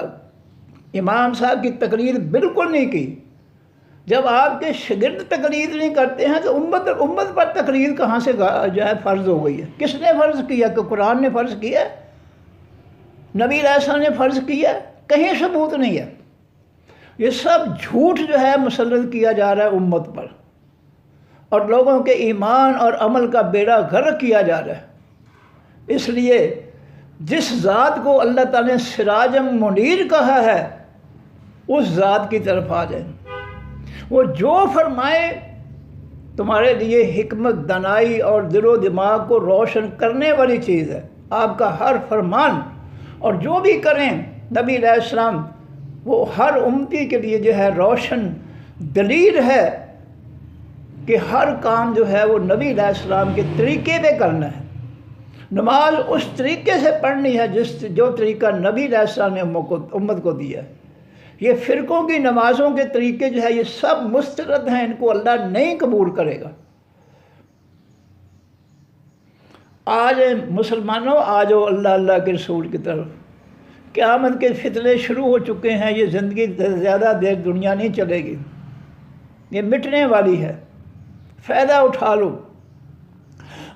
[SPEAKER 1] امام صاحب کی تقریر بالکل نہیں کی. جب آپ کے شاگرد تقریر نہیں کرتے ہیں تو امت پر تقریر کہاں سے جو ہے فرض ہو گئی ہے؟ کس نے فرض کیا؟ کہ قرآن نے فرض کیا؟ نبی علیہ السلام نے فرض کیا؟ کہیں ثبوت نہیں ہے. یہ سب جھوٹ جو ہے مسلط کیا جا رہا ہے امت پر، اور لوگوں کے ایمان اور عمل کا بیڑا غرق کیا جا رہا ہے. اس لیے جس ذات کو اللہ تعالیٰ نے سراج منیر کہا ہے اس ذات کی طرف آ جائیں. وہ جو فرمائے تمہارے لیے حکمت، دانائی اور دل و دماغ کو روشن کرنے والی چیز ہے. آپ کا ہر فرمان اور جو بھی کریں نبی علیہ السلام وہ ہر امتی کے لیے جو ہے روشن دلیل ہے کہ ہر کام جو ہے وہ نبی علیہ السلام کے طریقے پہ کرنا ہے. نماز اس طریقے سے پڑھنی ہے جو طریقہ نبی علیہ السلام نے امت کو دیا ہے. یہ فرقوں کی نمازوں کے طریقے جو ہے یہ سب مسترد ہیں، ان کو اللہ نہیں قبول کرے گا. آج مسلمانوں آ جاؤ اللہ اللہ کے رسول کی طرف. قیامت کے فتنے شروع ہو چکے ہیں. یہ زندگی زیادہ دیر دنیا نہیں چلے گی، یہ مٹنے والی ہے. فائدہ اٹھا لو.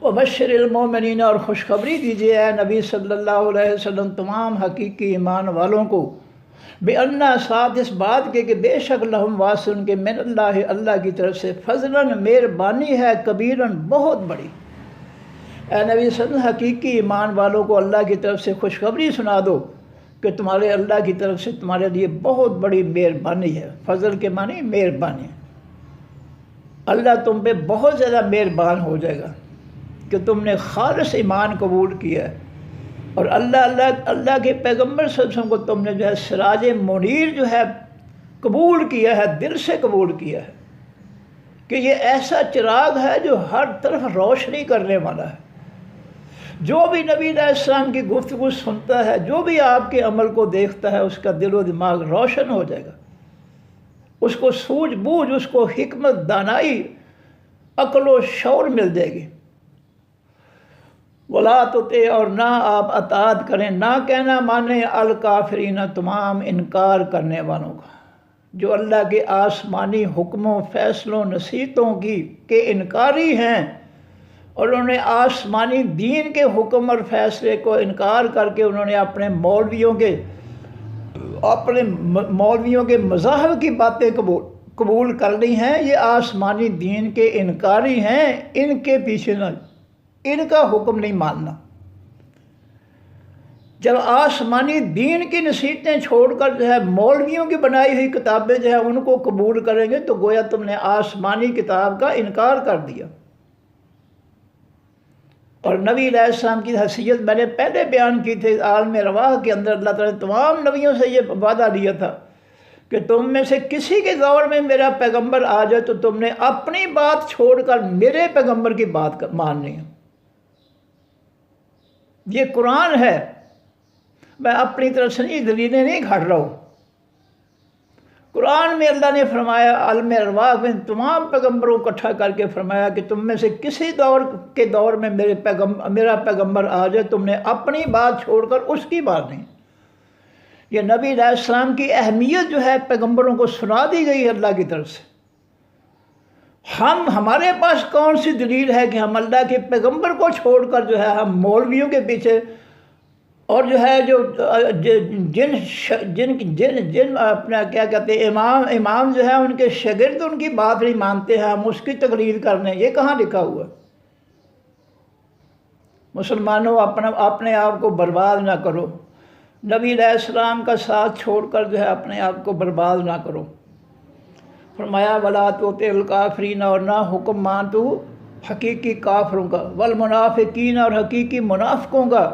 [SPEAKER 1] وبشر المومنین، اور خوشخبری دیجیے اے نبی صلی اللہ علیہ وسلم تمام حقیقی ایمان والوں کو، بِأَنَّ، ساتھ اس بات کے کہ بے شک لہم واسن کے من اللہ، اللہ کی طرف سے فضلاً مہربانی ہے، کبیراً بہت بڑی. اے نبی صلی اللہ علیہ وسلم حقیقی ایمان والوں کو اللہ کی طرف سے خوشخبری سنا دو کہ تمہارے اللہ کی طرف سے تمہارے لیے بہت بڑی مہربانی ہے. فضل کے معنی مہربانی. اللہ تم پہ بہت زیادہ مہربان ہو جائے گا کہ تم نے خالص ایمان قبول کیا ہے، اور اللہ کے پیغمبر صلی اللہ علیہ وسلم کو تم نے جو ہے سراج منیر جو ہے قبول کیا ہے، دل سے قبول کیا ہے کہ یہ ایسا چراغ ہے جو ہر طرف روشنی کرنے والا ہے. جو بھی نبی علیہ السلام کی گفتگو سنتا ہے، جو بھی آپ کے عمل کو دیکھتا ہے، اس کا دل و دماغ روشن ہو جائے گا. اس کو سوجھ بوجھ، اس کو حکمت، دانائی، عقل و شعور مل جائے گی. ولا تطع، اور نہ آپ اطاعت کریں، نہ کہنا مانیں الکافرین، تمام انکار کرنے والوں کا، جو اللہ کے آسمانی حکموں، فیصلوں، نصیحتوں کے انکاری ہیں، اور انہوں نے آسمانی دین کے حکم اور فیصلے کو انکار کر کے انہوں نے اپنے مولویوں کے مذاہب کی باتیں قبول کر لی ہیں. یہ آسمانی دین کے انکاری ہیں، ان کے پیچھے نہ، ان کا حکم نہیں ماننا. جب آسمانی دین کی نصیحتیں چھوڑ کر جو ہے مولویوں کی بنائی ہوئی کتابیں جو ہے ان کو قبول کریں گے تو گویا تم نے آسمانی کتاب کا انکار کر دیا. اور نبی علیہ السلام کی حیثیت میں نے پہلے بیان کی تھی. عالم رواح کے اندر اللہ تعالیٰ نے تمام نبیوں سے یہ وعدہ لیا تھا کہ تم میں سے کسی کے دور میں میرا پیغمبر آ جائے تو تم نے اپنی بات چھوڑ کر میرے پیغمبر کی بات ماننی ہے. یہ قرآن ہے، میں اپنی طرف سے نہیں دلیلیں نہیں گھڑ رہا ہوں. قرآن میں اللہ نے فرمایا، عالم ارواح میں تمام پیغمبروں کو اکٹھا کر کے فرمایا کہ تم میں سے کسی دور میں میرا پیغمبر آ جائے تم نے اپنی بات چھوڑ کر اس کی بات نہیں. یہ نبی علیہ السلام کی اہمیت جو ہے پیغمبروں کو سنا دی گئی ہے اللہ کی طرف سے. ہمارے پاس کون سی دلیل ہے کہ ہم اللہ کے پیغمبر کو چھوڑ کر جو ہے ہم مولویوں کے پیچھے اور جو ہے جو جن اپنا کیا کہتے ہیں امام جو ہے ان کے شاگرد ان کی بات نہیں مانتے ہیں، ہم اس کی تقریر کرنے، یہ کہاں لکھا ہوا ہے؟ مسلمانوں اپنے آپ کو برباد نہ کرو. نبی علیہ السلام کا ساتھ چھوڑ کر جو ہے اپنے آپ کو برباد نہ کرو. فرمایا ولا تطع الکافرین، اور نہ حکم مان تو حقیقی کافروں کا، والمنافقین، اور حقیقی منافقوں کا،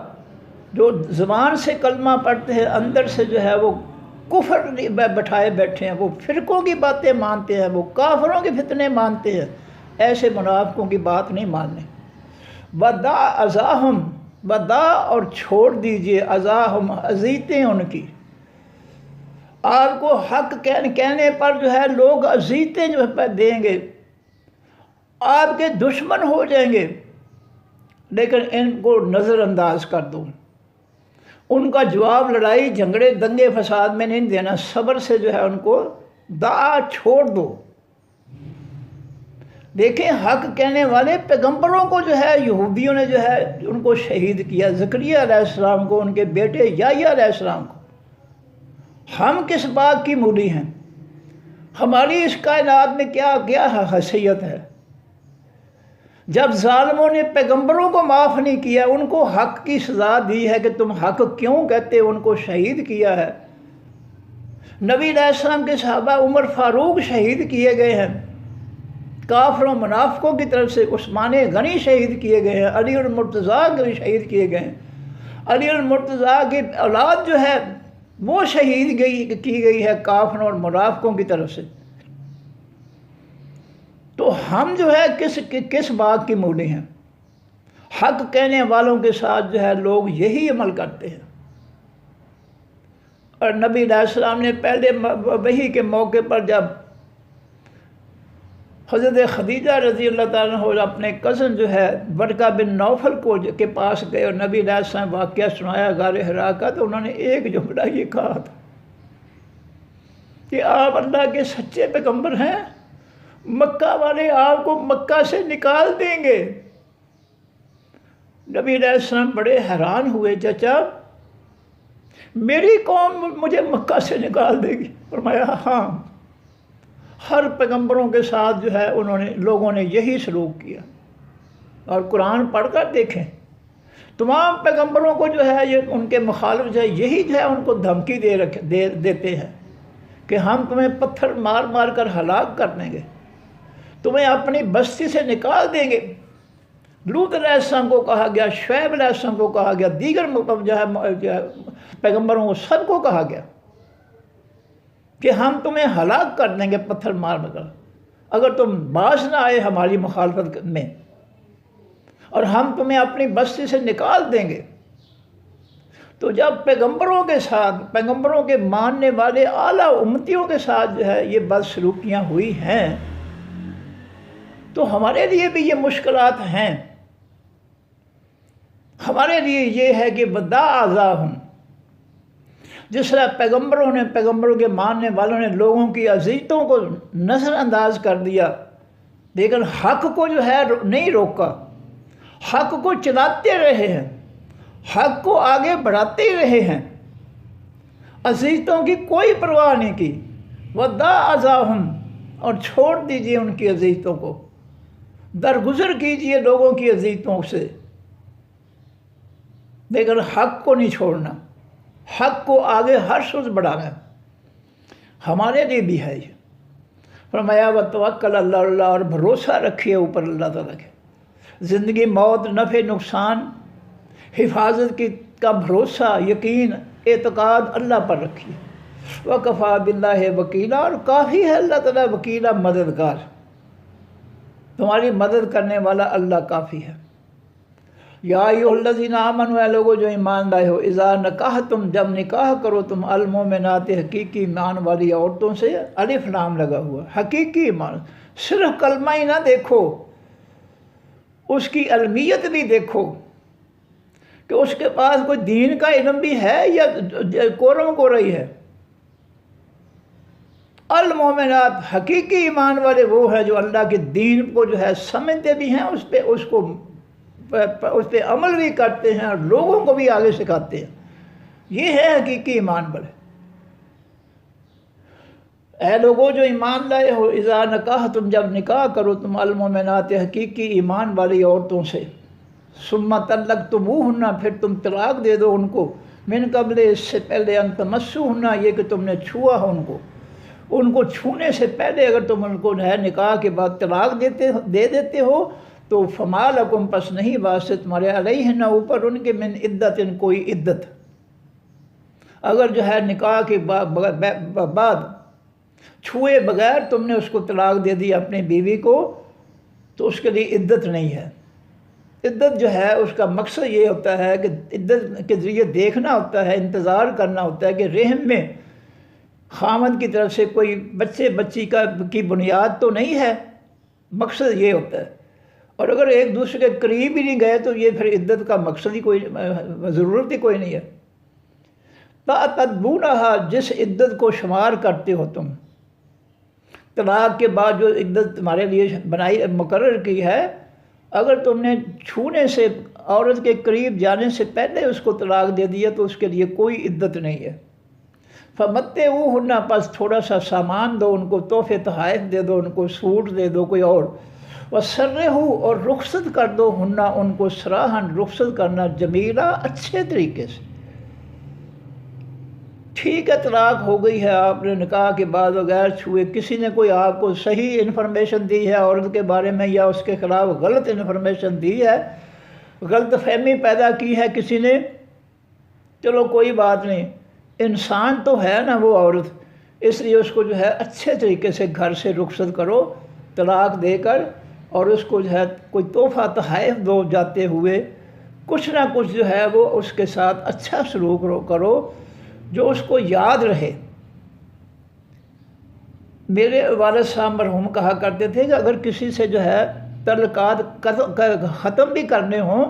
[SPEAKER 1] جو زبان سے کلمہ پڑھتے ہیں اندر سے جو ہے وہ کفر بٹھائے بیٹھے ہیں، وہ فرقوں کی باتیں مانتے ہیں، وہ کافروں کے فتنے مانتے ہیں. ایسے منافقوں کی بات نہیں ماننے. وَدَعْ أَذَاهُمْ، وَدَعْ، اور چھوڑ دیجئے، اذاہم، اذیتیں ان کی. آپ کو حق کہنے پر جو ہے لوگ اذیتیں جو ہے دیں گے، آپ کے دشمن ہو جائیں گے لیکن ان کو نظر انداز کر دو، ان کا جواب لڑائی جھگڑے دنگے فساد میں نہیں دینا، صبر سے جو ہے ان کو دعا چھوڑ دو۔ دیکھیں حق کہنے والے پیغمبروں کو جو ہے یہودیوں نے جو ہے ان کو شہید کیا، زکریا علیہ السلام کو، ان کے بیٹے یحییٰ علیہ السلام کو۔ ہم کس بات کی مولی ہیں؟ ہماری اس کائنات میں کیا حیثیت ہے؟ جب ظالموں نے پیغمبروں کو معاف نہیں کیا، ان کو حق کی سزا دی ہے کہ تم حق کیوں کہتے، ان کو شہید کیا ہے۔ نبی علیہ السلام کے صحابہ عمر فاروق شہید کیے گئے ہیں، کافروں منافقوں کی طرف سے عثمان غنی شہید کیے گئے ہیں، علی المرتضیٰ کے شہید کیے گئے ہیں، علی المرتضیٰ کی اولاد جو ہے وہ شہید کی گئی ہے کافروں اور منافقوں کی طرف سے۔ تو ہم جو ہے کس بات کی مولی ہیں؟ حق کہنے والوں کے ساتھ جو ہے لوگ یہی عمل کرتے ہیں۔ اور نبی علیہ السلام نے پہلے وحی کے موقع پر جب حضرت خدیجہ رضی اللہ تعالیٰ عنہ اپنے کزن جو ہے ورقہ بن نوفل کے پاس گئے اور نبی علیہ السلام واقعہ سنایا غار حرا کا، تو انہوں نے ایک جملہ یہ کہا تھا کہ آپ اللہ کے سچے پیغمبر ہیں، مکہ والے آپ کو مکہ سے نکال دیں گے۔ نبی علیہ السلام بڑے حیران ہوئے، چچا میری قوم مجھے مکہ سے نکال دے گی؟ فرمایا ہاں، ہر پیغمبروں کے ساتھ جو ہے لوگوں نے یہی سلوک کیا۔ اور قرآن پڑھ کر دیکھیں، تمام پیغمبروں کو جو ہے یہ ان کے مخالف جو ہے یہی جو ہے ان کو دھمکی دیتے ہیں کہ ہم تمہیں پتھر مار مار کر ہلاک کر دیں گے، تمہیں اپنی بستی سے نکال دیں گے۔ لوط علیہ السلام کو کہا گیا، شعیب علیہ السلام کو کہا گیا، دیگر جو ہے پیغمبروں کو سب کو کہا گیا کہ ہم تمہیں ہلاک کر دیں گے پتھر مار کر اگر تم باز نہ آئے ہماری مخالفت میں، اور ہم تمہیں اپنی بستی سے نکال دیں گے۔ تو جب پیغمبروں کے ساتھ، پیغمبروں کے ماننے والے اعلیٰ امتیوں کے ساتھ جو ہے یہ بدسلوکیاں ہوئی ہیں، تو ہمارے لیے بھی یہ مشکلات ہیں۔ ہمارے لیے یہ ہے کہ بدا اعضاہم، جس طرح پیغمبروں کے ماننے والوں نے لوگوں کی اذیتوں کو نظر انداز کر دیا، لیکن حق کو جو ہے نہیں روکا، حق کو چلاتے رہے ہیں، حق کو آگے بڑھاتے رہے ہیں، اذیتوں کی کوئی پرواہ نہیں کی۔ وَدَّا اَذَاهُمْ، اور چھوڑ دیجئے ان کی اذیتوں کو، درگزر کیجئے لوگوں کی اذیتوں سے، لیکن حق کو نہیں چھوڑنا، حق کو آگے ہر سوز بڑھانا ہے۔ ہمارے لیے بھی ہے یہ۔ فرمایا وَتَوَكَّلْ عَلَى اللَّهِ، اور بھروسہ رکھیے اوپر اللہ تعالیٰ کے۔ زندگی موت، نفع نقصان، حفاظت کا بھروسہ، یقین، اعتقاد اللہ پر رکھیے۔ وَكَفَى بِاللَّهِ وَكِيلًا، اور کافی ہے اللہ تعالیٰ وکیلا، مددگار، تمہاری مدد کرنے والا اللہ کافی ہے۔ یا ایھا الذین آمنوا، اے لوگو جو ایمان لائے ہو، اذا نکاحتم، جب نکاح کرو تم، المؤمنات، حقیقی ایمان والی عورتوں سے، الف لام لگا ہوا، حقیقی ایمان، صرف کلمہ ہی نہ دیکھو، اس کی علمیت بھی دیکھو کہ اس کے پاس کوئی دین کا علم بھی ہے یا کورم کو رہی ہے۔ المؤمنات، حقیقی ایمان والے وہ ہیں جو اللہ کے دین کو جو ہے سمجھتے بھی ہیں، اس پہ عمل بھی کرتے ہیں اور لوگوں کو بھی آگے سکھاتے ہیں۔ یہ ہے حقیقی ایمان والے۔ اے لوگوں جو ایمان لائے ہو، اذا نکاحتم، جب نکاح کرو تم، المؤمنات، حقیقی ایمان والی عورتوں سے، ثم طلقتموہن، پھر تم طلاق دے دو ان کو، من قبل، اس سے پہلے، ان تمسوہن، یہ کہ تم نے چھوا ہو ان کو چھونے سے پہلے اگر تم ان کو ہے نکاح کے بعد طلاق دے دیتے ہو، تو فما لکم، پس نہیں واسطے تمہارے، علیہن، اوپر ان کے، من عدت، کوئی عدت۔ اگر جو ہے نکاح کے بعد چھوئے بغیر تم نے اس کو طلاق دے دی اپنی بیوی کو، تو اس کے لیے عدت نہیں ہے۔ عدت جو ہے اس کا مقصد یہ ہوتا ہے کہ عدت کے ذریعے دیکھنا ہوتا ہے، انتظار کرنا ہوتا ہے کہ رحم میں خامد کی طرف سے کوئی بچی کی بنیاد تو نہیں ہے، مقصد یہ ہوتا ہے. اور اگر ایک دوسرے کے قریب ہی نہیں گئے تو یہ پھر عدت کا مقصد ہی کوئی، ضرورت ہی کوئی نہیں ہے. تعتدونہا، جس عدت کو شمار کرتے ہو تم، طلاق کے بعد جو عدت تمہارے لیے بنائی مقرر کی ہے، اگر تم نے چھونے سے، عورت کے قریب جانے سے پہلے اس کو طلاق دے دیا تو اس کے لیے کوئی عدت نہیں ہے. فمتعوہن، پس تھوڑا سا سامان دو ان کو، تحفے تحائف دے دو ان کو، سوٹ دے دو کوئی اور. وسرحوا، اور رخصت کر دو ہنہ ان کو، سراحن، رخصت کرنا، جمیلہ، اچھے طریقے سے. ٹھیک ہے طلاق ہو گئی ہے، آپ نے نکاح کے بعد بغیر چھوئے، کسی نے کوئی آپ کو صحیح انفارمیشن دی ہے عورت کے بارے میں یا اس کے خلاف غلط انفارمیشن دی ہے، غلط فہمی پیدا کی ہے کسی نے، چلو کوئی بات نہیں، انسان تو ہے نا وہ عورت، اس لیے اس کو جو ہے اچھے طریقے سے گھر سے رخصت کرو طلاق دے کر، اور اس کو جو ہے کوئی تحفہ تحائف دو جاتے ہوئے، کچھ نہ کچھ جو ہے وہ اس کے ساتھ اچھا سلوک کرو جو اس کو یاد رہے. میرے والد صاحب مرحوم کہا کرتے تھے کہ اگر کسی سے جو ہے تعلقات ختم بھی کرنے ہوں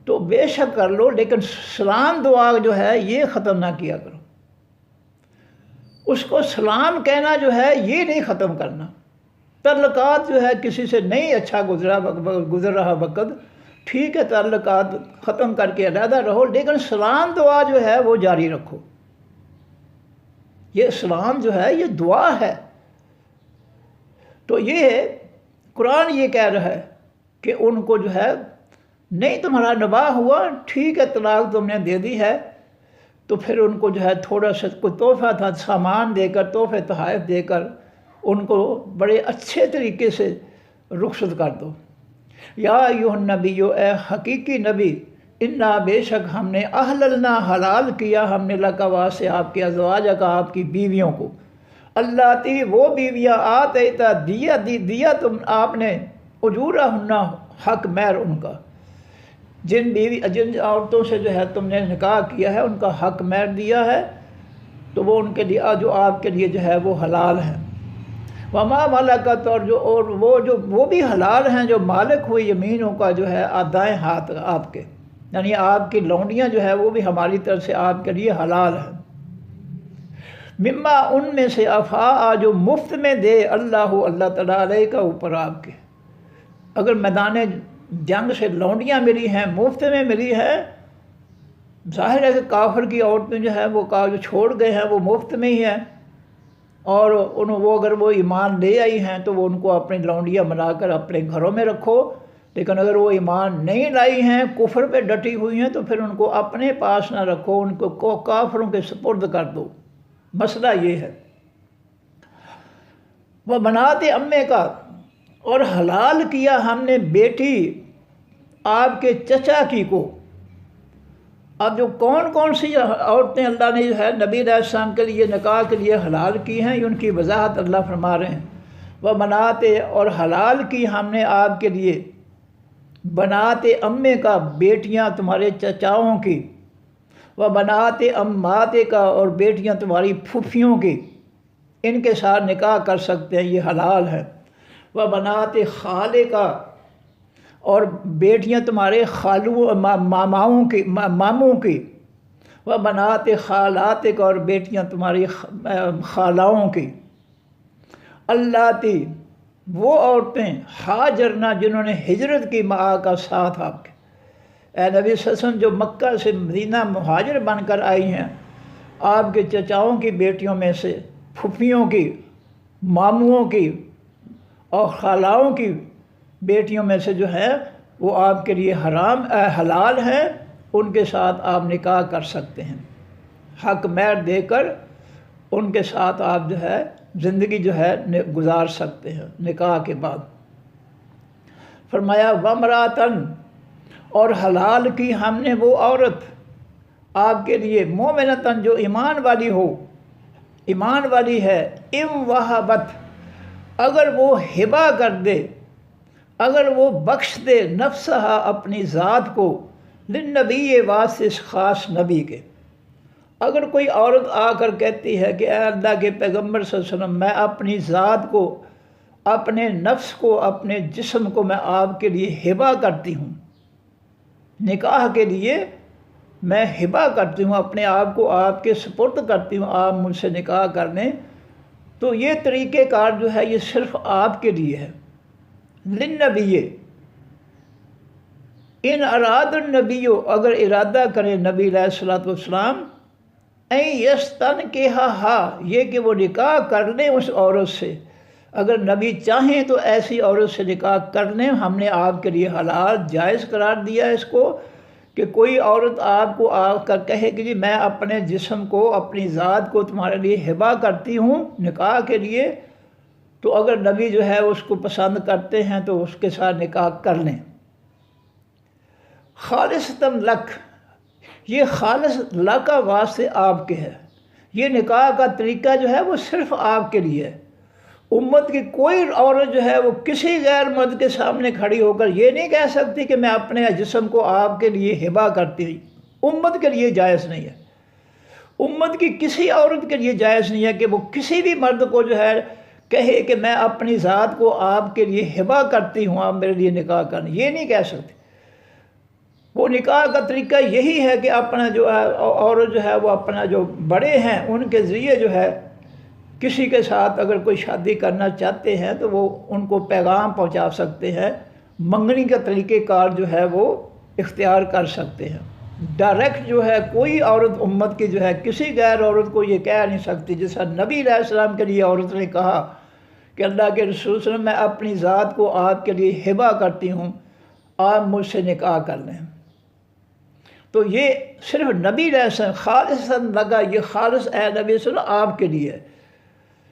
[SPEAKER 1] تو بے شک کر لو، لیکن سلام دعا جو ہے یہ ختم نہ کیا کرو. اس کو سلام کہنا جو ہے یہ نہیں ختم کرنا. تعلقات جو ہے کسی سے نہیں اچھا گزر رہا وقت، ٹھیک ہے تعلقات ختم کر کے علیحدہ رہو، لیکن سلام دعا جو ہے وہ جاری رکھو. یہ سلام جو ہے یہ دعا ہے. تو یہ قرآن یہ کہہ رہا ہے کہ ان کو جو ہے نہیں تمہارا نباہ ہوا، ٹھیک ہے طلاق تم نے دے دی ہے، تو پھر ان کو جو ہے تھوڑا سا کوئی تحفہ تھا سامان دے کر، تحفے تحائف دے کر ان کو بڑے اچھے طریقے سے رخصت کر دو. یا ایھا النبی، اے حقیقی نبی، انا، بے شک ہم نے، احللنا، حلال کیا ہم نے، لک واسطے آپ کے، ازواج کا، آپ کی بیویوں کو، اللاتی، وہ بیویاں، آتیتا، دیا تم آپ نے، اجورہن، حق مہر ان کا، جن عورتوں سے جو ہے تم نے نکاح کیا ہے ان کا حق مہر دیا ہے تو وہ ان کے لیے، جو آپ کے لیے جو ہے وہ حلال ہیں. وما ملکت، اور وہ بھی حلال ہیں جو مالک ہوئی یمینوں کا جو ہے دائیں ہاتھ آپ کے، یعنی آپ کی لونڈیاں جو ہے وہ بھی ہماری طرف سے آپ کے لیے حلال ہیں. مما، ان میں سے، افاء، جو مفت میں دے، اللہ تعالیٰ علیہ کا اوپر آپ کے. اگر میدان جنگ سے لونڈیاں ملی ہیں، مفت میں ملی ہیں، ظاہر ہے کہ کافر کی عورتیں جو ہے وہ جو چھوڑ گئے ہیں وہ مفت میں ہی ہیں، اور وہ اگر وہ ایمان لے آئی ہیں تو وہ ان کو اپنی لونڈیاں بنا کر اپنے گھروں میں رکھو. لیکن اگر وہ ایمان نہیں لائی ہیں، کفر پہ ڈٹی ہوئی ہیں، تو پھر ان کو اپنے پاس نہ رکھو، ان کو کافروں کے سپرد کر دو. مسئلہ یہ ہے. وہ بنات امے کا، اور حلال کیا ہم نے بیٹی آپ کے چچا کی کو. اب جو کون سی عورتیں اللہ نے جو ہے نبی علیہ السلام کے لیے نکاح کے لیے حلال کی ہیں، ان کی وضاحت اللہ فرما رہے ہیں. وہ بنات، اور حلال کی ہم نے آپ کے لیے، بنات امے کا، بیٹیاں تمہارے چچاؤں کی، وہ بنات امات کا، اور بیٹیاں تمہاری پھوپھیوں کی، ان کے ساتھ نکاح کر سکتے ہیں، یہ حلال ہے. وہ بنات خالے کا، اور بیٹیاں تمہارے خالو ماموں کی، وہ بنات خالات کا، اور بیٹیاں تمہاری خالاؤں کی. اللاتی، وہ عورتیں، ہاجرنا، جنہوں نے ہجرت کی، معا کا، ساتھ آپ کے. اے نبی صلی اللہ علیہ وسلم، جو مکہ سے مدینہ مہاجر بن کر آئی ہیں، آپ کے چچاؤں کی بیٹیوں میں سے، پھوپھیوں کی، ماموں کی اور خالاؤں کی بیٹیوں میں سے جو ہے وہ آپ کے لیے حلال ہیں، ان کے ساتھ آپ نکاح کر سکتے ہیں. حق مہر دے کر ان کے ساتھ آپ جو ہے زندگی جو ہے گزار سکتے ہیں نکاح کے بعد. فرمایا وامراتن، اور حلال کی ہم نے وہ عورت آپ کے لیے، مومنتن، جو ایمان والی ہو، ایمان والی ہے، ام وہبت، اگر وہ ہبہ کر دے، اگر وہ بخش دے، نفسہ، اپنی ذات کو، للنبی، واسطے خاص نبی کے. اگر کوئی عورت آ کر کہتی ہے کہ اے اللہ کے پیغمبر صلی اللہ علیہ وسلم، میں اپنی ذات کو اپنے نفس کو، اپنے جسم کو میں آپ کے لیے ہبہ کرتی ہوں، نکاح کے لیے میں ہبہ کرتی ہوں، اپنے آپ کو آپ کے سپرد کرتی ہوں، آپ مجھ سے نکاح کر لیں۔ تو یہ طریقہ کار جو ہے یہ صرف آپ کے لیے ہے۔ للنبی، ان اراد النبی، اگر ارادہ کرے نبی علیہ الصلوۃ والسلام، یستنکحھا، یہ کہ وہ نکاح کر لیں اس عورت سے، اگر نبی چاہیں تو ایسی عورت سے نکاح کر لیں، ہم نے آپ کے لیے حلال جائز قرار دیا اس کو، کہ کوئی عورت آپ کو آ کر کہے کہ جی میں اپنے جسم کو، اپنی ذات کو تمہارے لیے ہبہ کرتی ہوں نکاح کے لیے، تو اگر نبی جو ہے اس کو پسند کرتے ہیں تو اس کے ساتھ نکاح کر لیں۔ خالصتاً لک، یہ خالص لک کا واسطے آپ کے ہے، یہ نکاح کا طریقہ جو ہے وہ صرف آپ کے لیے ہے۔ امت کی کوئی عورت جو ہے وہ کسی غیر مرد کے سامنے کھڑی ہو کر یہ نہیں کہہ سکتی کہ میں اپنے جسم کو آپ کے لیے ہبہ کرتی ہوں، امت کے لیے جائز نہیں ہے۔ امت کی کسی عورت کے لیے جائز نہیں ہے کہ وہ کسی بھی مرد کو جو ہے کہے کہ میں اپنی ذات کو آپ کے لیے ہبہ کرتی ہوں، آپ میرے لیے نکاح کریں، یہ نہیں کہہ سکتی۔ وہ نکاح کا طریقہ یہی ہے کہ اپنا جو ہے عورت جو ہے وہ اپنا جو بڑے ہیں ان کے ذریعے جو ہے کسی کے ساتھ اگر کوئی شادی کرنا چاہتے ہیں تو وہ ان کو پیغام پہنچا سکتے ہیں، منگنی کا طریقہ کار جو ہے وہ اختیار کر سکتے ہیں۔ ڈائریکٹ جو ہے کوئی عورت امت کی جو ہے کسی غیر عورت کو یہ کہہ نہیں سکتی، جیسا نبی علیہ السلام کے لیے عورت نے کہا کہ اللہ کے رسول صلی اللہ علیہ وسلم میں اپنی ذات کو آپ کے لیے ہبہ کرتی ہوں، آپ مجھ سے نکاح کر لیں۔ تو یہ صرف نبی علیہ السلام خالصاً لگا، یہ خالص اے نبی صلی اللہ علیہ وسلم آپ کے لیے ہے،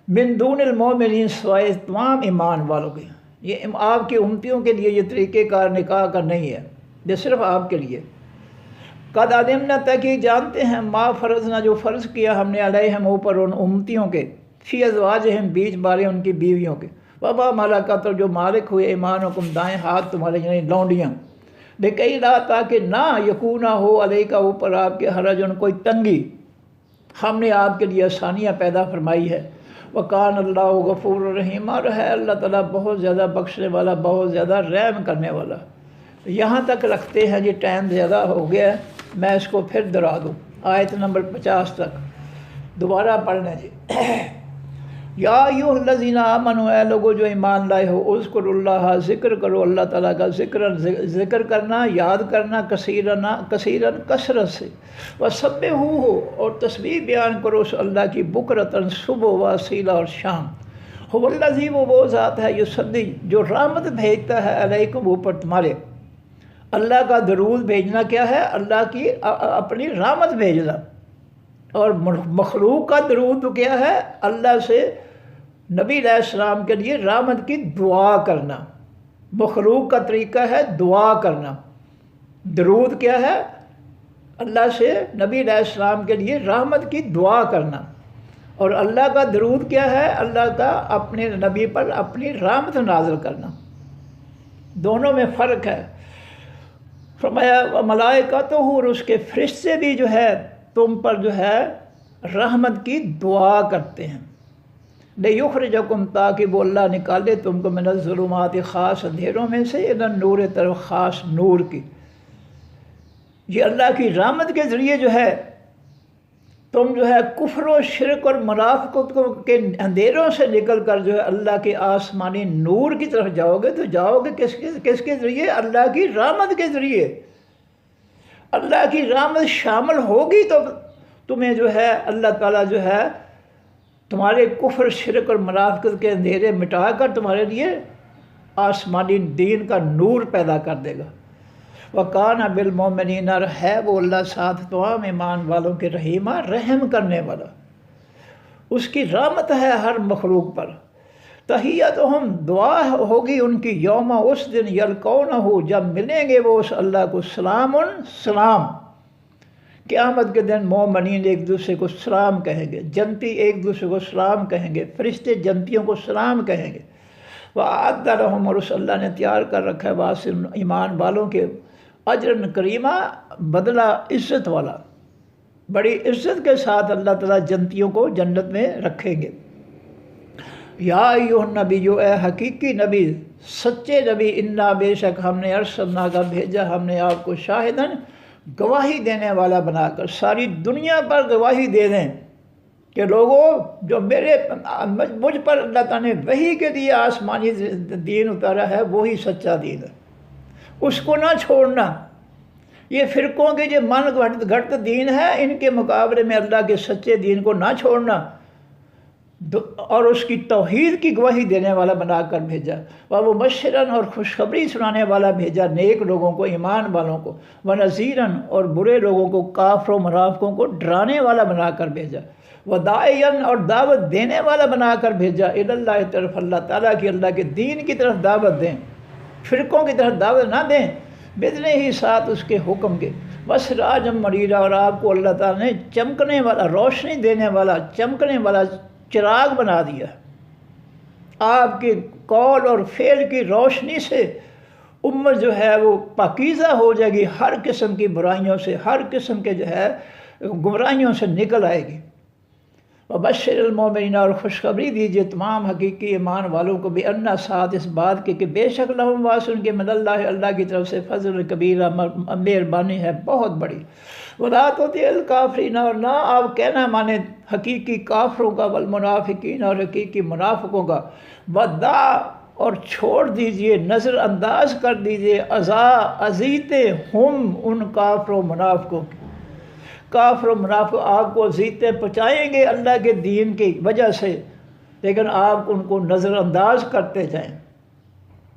[SPEAKER 1] من دون المومنین، سوائے تمام ایمان والوں کے، یہ آپ کی امتیوں کے لیے یہ طریقہ کار نکاح کا نہیں ہے، یہ صرف آپ کے لیے۔ قد علمنا، تاکہ جانتے ہیں، ما فرضنا، جو فرض کیا ہم نے علیہم اوپر ان امتیوں کے، فی ازواجہم، بیچ بارے ان کی بیویوں کے، وما ملکت، جو مالک ہوئے ایمانکم، دائیں ہاتھ تمہارے یعنی لونڈیاں، لکئی لا، تاکہ نہ یکونہ ہو علیکہ اوپر آپ کے حرجن کوئی تنگی، ہم نے آپ کے لیے آسانیاں پیدا فرمائی ہے۔ وکان اللہ غفور الرحیم، اور ہے اللہ تعالیٰ بہت زیادہ بخشنے والا، بہت زیادہ رحم کرنے والا۔ یہاں تک رکھتے ہیں جی، ٹائم زیادہ ہو گیا ہے، میں اس کو پھر دہرا دوں، آیت نمبر 50 تک دوبارہ پڑھنا جی۔ یا ایھا الذین آمنوا، اے لوگو جو ایمان لائے ہو، اذکروا اللہ، ذکر کرو اللہ تعالیٰ کا، ذکر کرنا، یاد کرنا، کثیراً کثرت سے، وسبحوہ، اور تسبیح بیان کرو اس اللہ کی، بکرۃ، صبح، واصیلا، اور شام۔ هو الذی، وہ ذات ہے، یصلی، جو رحمت بھیجتا ہے، علیکم، اوپر تمہارے۔ اللہ کا درود بھیجنا کیا ہے؟ اللہ کی اپنی رحمت بھیجنا۔ اور مخلوق کا درود کیا ہے؟ اللہ سے نبی علیہ السلام کے لیے رحمت کی دعا کرنا۔ مخلوق کا طریقہ ہے دعا کرنا، درود کیا ہے؟ اللہ سے نبی علیہ السلام کے لیے رحمت کی دعا کرنا۔ اور اللہ کا درود کیا ہے؟ اللہ کا اپنے نبی پر اپنی رحمت نازل کرنا۔ دونوں میں فرق ہے۔ فرمایا ملائکتہ، اور اس کے فرشتے بھی جو ہے تم پر جو ہے رحمت کی دعا کرتے ہیں۔ لیخرجکم، تاکہ وہ اللہ نکالے تم کو، من الظلمات، خاص اندھیروں میں سے، الی النور، طرف خاص نور کی۔ یہ اللہ کی رحمت کے ذریعے جو ہے تم جو ہے کفر و شرک اور منافقت کے اندھیروں سے نکل کر جو ہے اللہ کے آسمانی نور کی طرف جاؤ گے، تو جاؤ گے کس کے ذریعے؟ اللہ کی رحمت کے ذریعے۔ اللہ کی رحمت شامل ہوگی تو تمہیں جو ہے اللہ تعالیٰ جو ہے تمہارے کفر، شرک اور منافقت کے اندھیرے مٹا کر تمہارے لیے آسمانی دین کا نور پیدا کر دے گا۔ وَكَانَ بِالْمُؤْمِنِينَ، اور ہے وہ اللہ ساتھ تمام ایمان والوں کے رحیمہ، رحم کرنے والا۔ اس کی رحمت ہے ہر مخلوق پر۔ تحیتہم، دعا ہوگی ان کی، یوم، اس دن، یلقونہ، جب ملیں گے وہ اس اللہ کو، سلام، سلام۔ قیامت کے دن مومنین ایک دوسرے کو سلام کہیں گے، جنتی ایک دوسرے کو سلام کہیں گے، فرشتے جنتیوں کو سلام کہیں گے۔ وَأَعَدَّ لَهُمْ، اور اس اللہ نے تیار کر رکھا ہے واسع ایمان والوں کے، اجر کریمہ، بدلہ عزت والا، بڑی عزت کے ساتھ اللہ تعالیٰ جنتیوں کو جنت میں رکھیں گے۔ یا ایھا النبی، جو اے حقیقی نبی، سچے نبی، انا بے شک ہم نے ارسلنا کا بھیجا ہم نے آپ کو شاہدن، گواہی دینے والا بنا کر، ساری دنیا پر گواہی دے دیں کہ لوگوں جو مجھ پر اللہ تعالیٰ نے وحی کے لیے آسمانی دین اتارا ہے وہی سچا دین ہے، اس کو نہ چھوڑنا۔ یہ فرقوں کے جو من گھڑت دین ہے، ان کے مقابلے میں اللہ کے سچے دین کو نہ چھوڑنا اور اس کی توحید کی گواہی دینے والا بنا کر بھیجا۔ وہ مبشراً، اور خوشخبری سنانے والا بھیجا نیک لوگوں کو، ایمان والوں کو، ونذیراً، اور برے لوگوں کو، کافروں منافقوں کو ڈرانے والا بنا کر بھیجا، وداعیاً، اور دعوت دینے والا بنا کر بھیجا، الی اللہ، طرف اللہ تعالیٰ کی، اللہ کے دین کی طرف دعوت دیں، فرقوں کی طرف دعوت نہ دیں، بإذنہ ہی، ساتھ اس کے حکم کے، وسراجا منیرا، اور آپ کو اللہ تعالیٰ نے چمکنے والا، روشنی دینے والا، چمکنے والا چراغ بنا دیا۔ آپ کے قول اور فعل کی روشنی سے امت جو ہے وہ پاکیزہ ہو جائے گی، ہر قسم کی برائیوں سے، ہر قسم کے جو ہے گمراہیوں سے نکل آئے گی۔ وبشر المؤمنین، اور خوشخبری دیجیے تمام حقیقی ایمان والوں کو، بأن، ساتھ اس بات کے کہ بے شک لہم واسن کے من اللہ، اللہ کی طرف سے فضل کبیر، مہربانی ہے بہت بڑی۔ ولا تطع الکافرین، اور نہ آپ کہنا مانے حقیقی کافروں کا، والمنافقین، اور حقیقی منافقوں کا، ودع، اور چھوڑ دیجئے، نظر انداز کر دیجئے، اذیتیں ہم، ان کافر و منافقوں کی، کافر و منافق آپ کو اذیتیں پہنچائیں گے اللہ کے دین کی وجہ سے، لیکن آپ ان کو نظر انداز کرتے جائیں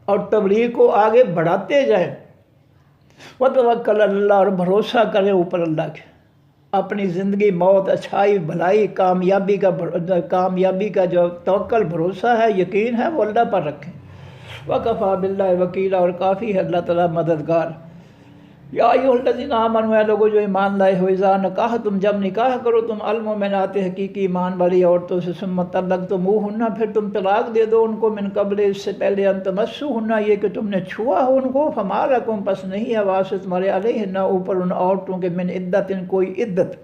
[SPEAKER 1] اور تبلیغ کو آگے بڑھاتے جائیں۔ وتوکل علی اللہ، اور بھروسہ کریں اوپر اللہ کے، اپنی زندگی، موت، اچھائی، بھلائی، کامیابی کا جو توکل، بھروسہ ہے، یقین ہے، وہ اللہ پر رکھیں۔ وکفیٰ باللہ وکیلا، اور کافی ہے اللہ تعالیٰ مددگار۔ یا ایھا الذین آمنوا، اے لوگوں جو ایمان لائے ہو، اذا نکحتم، جب نکاح کرو تم، المؤمنات، حقیقی ایمان والی عورتوں سے، ثم طلقتموہن، پھر تم طلاق دے دو ان کو، من قبل، اس سے پہلے، ان تمسوہن، یہ کہ تم نے چھوا ہو ان کو، فما لکم، پس نہیں ہے واسطہ تمہارے، علیہن، اوپر ان عورتوں کے، من عدت، کوئی عدت،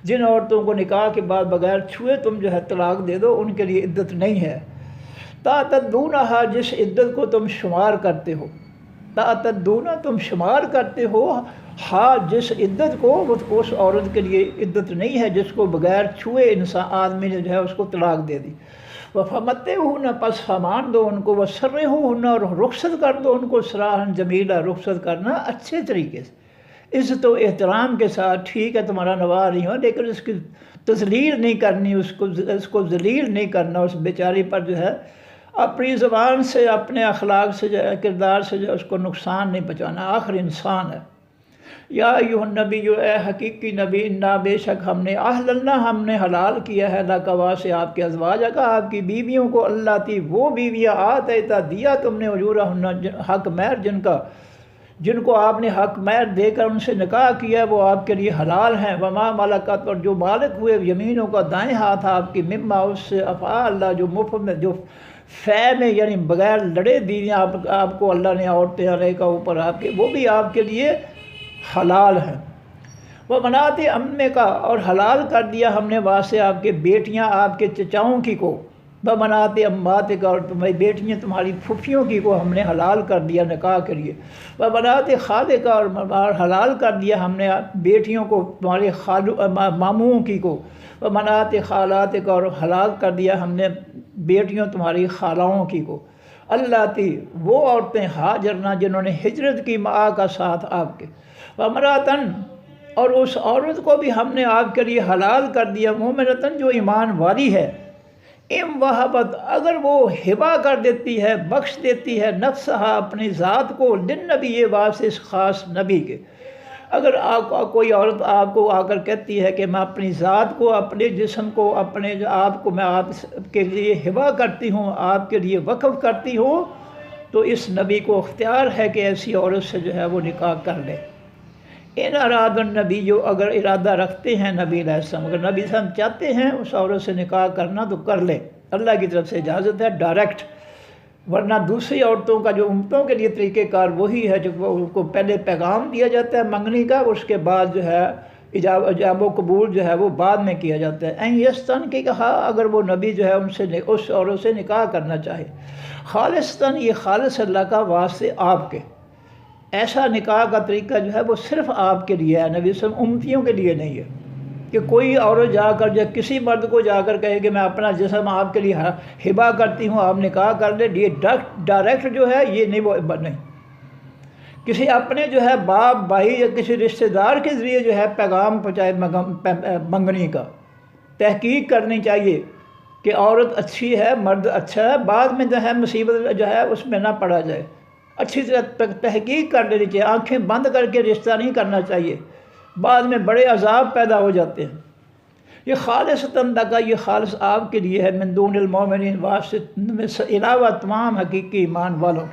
[SPEAKER 1] جن عورتوں کو نکاح کے بعد بغیر چھوئے تم جو ہے طلاق دے دو، ان کے لیے عدت نہیں ہے۔ تعتدونہا، جس عدت کو تم شمار کرتے ہو، تعتدونہ، تم شمار کرتے ہو، ہاں، جس عدت کو، اس عورت کے لیے عدت نہیں ہے جس کو بغیر چھوئے انسان، آدمی نے جو ہے اس کو طلاق دے دی۔ وَفَمَتِّعُوهُنَّ، پس سامان دو ان کو، وَسَرِّحُوهُنَّ، اور رخصت کر دو ان کو، سراحً جمیلا، رخصت کرنا اچھے طریقے سے، عزت و احترام کے ساتھ، ٹھیک ہے تمہارا نواح نہیں ہو، لیکن اس کی تذلیل نہیں کرنی، اس کو ذلیل نہیں کرنا، اس بیچاری پر جو ہے اپنی زبان سے، اپنے اخلاق سے، جو ہے کردار سے، جو ہے اس کو نقصان نہیں پہنچانا، آخر انسان ہے۔ یا ایھا النبی، جو اے حقیقی نبی، انا، بے شک ہم نے، احللنا، ہم نے حلال کیا ہے، لک، واسے آپ کے، ازواج کا، آپ کی بیویوں کو، اللہ تی، وہ بیویاں، آتیتا، دیا تم نے، اجورہن، حق مہر جن کو آپ نے حق مہر دے کر ان سے نکاح کیا، وہ آپ کے لیے حلال ہیں۔ وما ملکت، اور جو مالک ہوئے یمینوں کا، دائیں ہاتھ آپ کی، مما، اس سے، افعا اللہ، جو مفت میں، جو فے میں، یعنی بغیر لڑے دی آپ کو اللہ نے عورتیں علیہ کا اوپر آپ کے، وہ بھی آپ کے لیے حلال ہیں۔ وہ بنات عمے کا، اور حلال کر دیا ہم نے واسطے آپ کے بیٹیاں، آپ کے چچاؤں کی کو، بنات امات کا، اور تمہاری بیٹیاں تمہاری پھوپھیوں کی کو ہم نے حلال کر دیا نکاح کے لیے۔ وہ بنات خالے کا، اور حلال کر دیا ہم نے بیٹیوں کو تمہارے ماموں کی کو، وہ بنات خالات کا، اور حلال کر دیا ہم نے بیٹیوں تمہاری خالاؤں کی کو، اللہ تی، وہ عورتیں، ہاجرنا، جنہوں نے ہجرت کی، معا کا، ساتھ آپ کے، وامراتن، اور اس عورت کو بھی ہم نے آپ کے لیے حلال کر دیا، مومنتن، جو ایمان والی ہے، ام وہبت، اگر وہ ہبہ کر دیتی ہے، بخش دیتی ہے، نفسہا، اپنی ذات کو، للنبی، یہ واسطے اس خاص نبی کے، اگر کوئی عورت آپ کو آ کر کہتی ہے کہ میں اپنی ذات کو، اپنے جسم کو، اپنے آپ کو میں آپ کے لیے ہبہ کرتی ہوں، آپ کے لیے وقف کرتی ہوں، تو اس نبی کو اختیار ہے کہ ایسی عورت سے جو ہے وہ نکاح کر لے۔ ان اراد النبی، جو اگر ارادہ رکھتے ہیں نبی علیہ السلام، اگر نبی صلی اللہ علیہ وسلم چاہتے ہیں اس عورت سے نکاح کرنا تو کر لے، اللہ کی طرف سے اجازت ہے ڈائریکٹ، ورنہ دوسری عورتوں کا جو امتوں کے لیے طریقہ کار وہی ہے، جو ان کو پہلے پیغام دیا جاتا ہے منگنی کا، اس کے بعد جو ہے ایجاب و قبول جو ہے وہ بعد میں کیا جاتا ہے۔ این یستن کی کہا اگر وہ نبی جو ہے ان سے اس عورت سے نکاح کرنا چاہے، خالصتاً یہ خالص اللہ کا واسطے آپ کے، ایسا نکاح کا طریقہ جو ہے وہ صرف آپ کے لیے ہے، نبی صلی اللہ علیہ وسلم امتیوں کے لیے نہیں ہے کہ کوئی عورت جا کر یا کسی مرد کو جا کر کہے کہ میں اپنا جسم آپ کے لیے ہبہ کرتی ہوں، آپ نکاح کر لیں، یہ ڈائریکٹ جو ہے یہ نہیں، وہ نہیں، کسی اپنے جو ہے باپ بھائی یا کسی رشتہ دار کے ذریعے جو ہے پیغام پہنچائے منگنی کا، تحقیق کرنی چاہیے کہ عورت اچھی ہے مرد اچھا ہے، بعد میں جو ہے مصیبت جو ہے اس میں نہ پڑا جائے، اچھی طرح تحقیق کر لینی چاہیے، آنکھیں بند کر کے رشتہ نہیں کرنا چاہیے، بعد میں بڑے عذاب پیدا ہو جاتے ہیں۔ یہ خالص کا یہ خالص آپ کے لیے ہے، من دون المومنین واسطے علاوہ تمام حقیقی ایمان والوں۔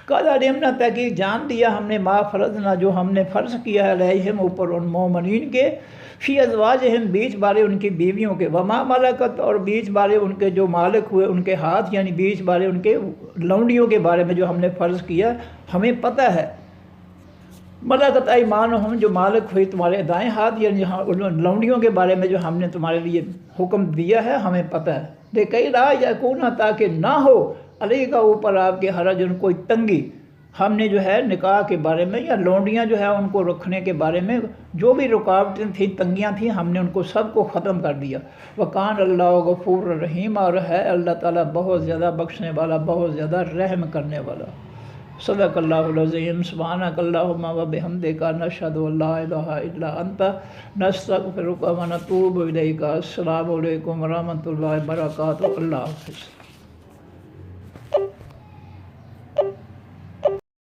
[SPEAKER 1] قد علمنا تحقیق جان دیا ہم نے، ما فرضنا جو ہم نے فرض کیا ہے، علیہم اوپر ان مومنین کے، فی ازواجہم بیچ بارے ان کی بیویوں کے، وما ملکت اور بیچ بارے ان کے جو مالک ہوئے ان کے ہاتھ، یعنی بیچ بارے ان کے لونڈیوں کے بارے میں جو ہم نے فرض کیا، ہمیں پتہ ہے۔ ملکت ایمانہم جو مالک ہوئی تمہارے دائیں ہاتھ، یعنی لونڈیوں کے بارے میں جو ہم نے تمہارے لیے حکم دیا ہے ہمیں پتہ ہے، لکئی لا یکون تاکہ نہ ہو علیہ کا اوپر آپ کے حرج ان کوئی تنگی، ہم نے جو ہے نکاح کے بارے میں یا لونڈیاں جو ہے ان کو رکھنے کے بارے میں جو بھی رکاوٹیں تھیں تنگیاں تھیں ہم نے ان کو سب کو ختم کر دیا۔ وکان اللہ غفور رحیم، اور ہے اللہ تعالیٰ بہت زیادہ بخشنے والا بہت زیادہ رحم کرنے والا۔ صدق اللہ العظیم۔ سبحانک اللہم و بحمدک، نشہد ان لا الہ الا انت، نستغفرک و نتوب الیک۔ السلام علیکم ورحمۃ اللہ وبرکاتہ۔ اللہ حافظ۔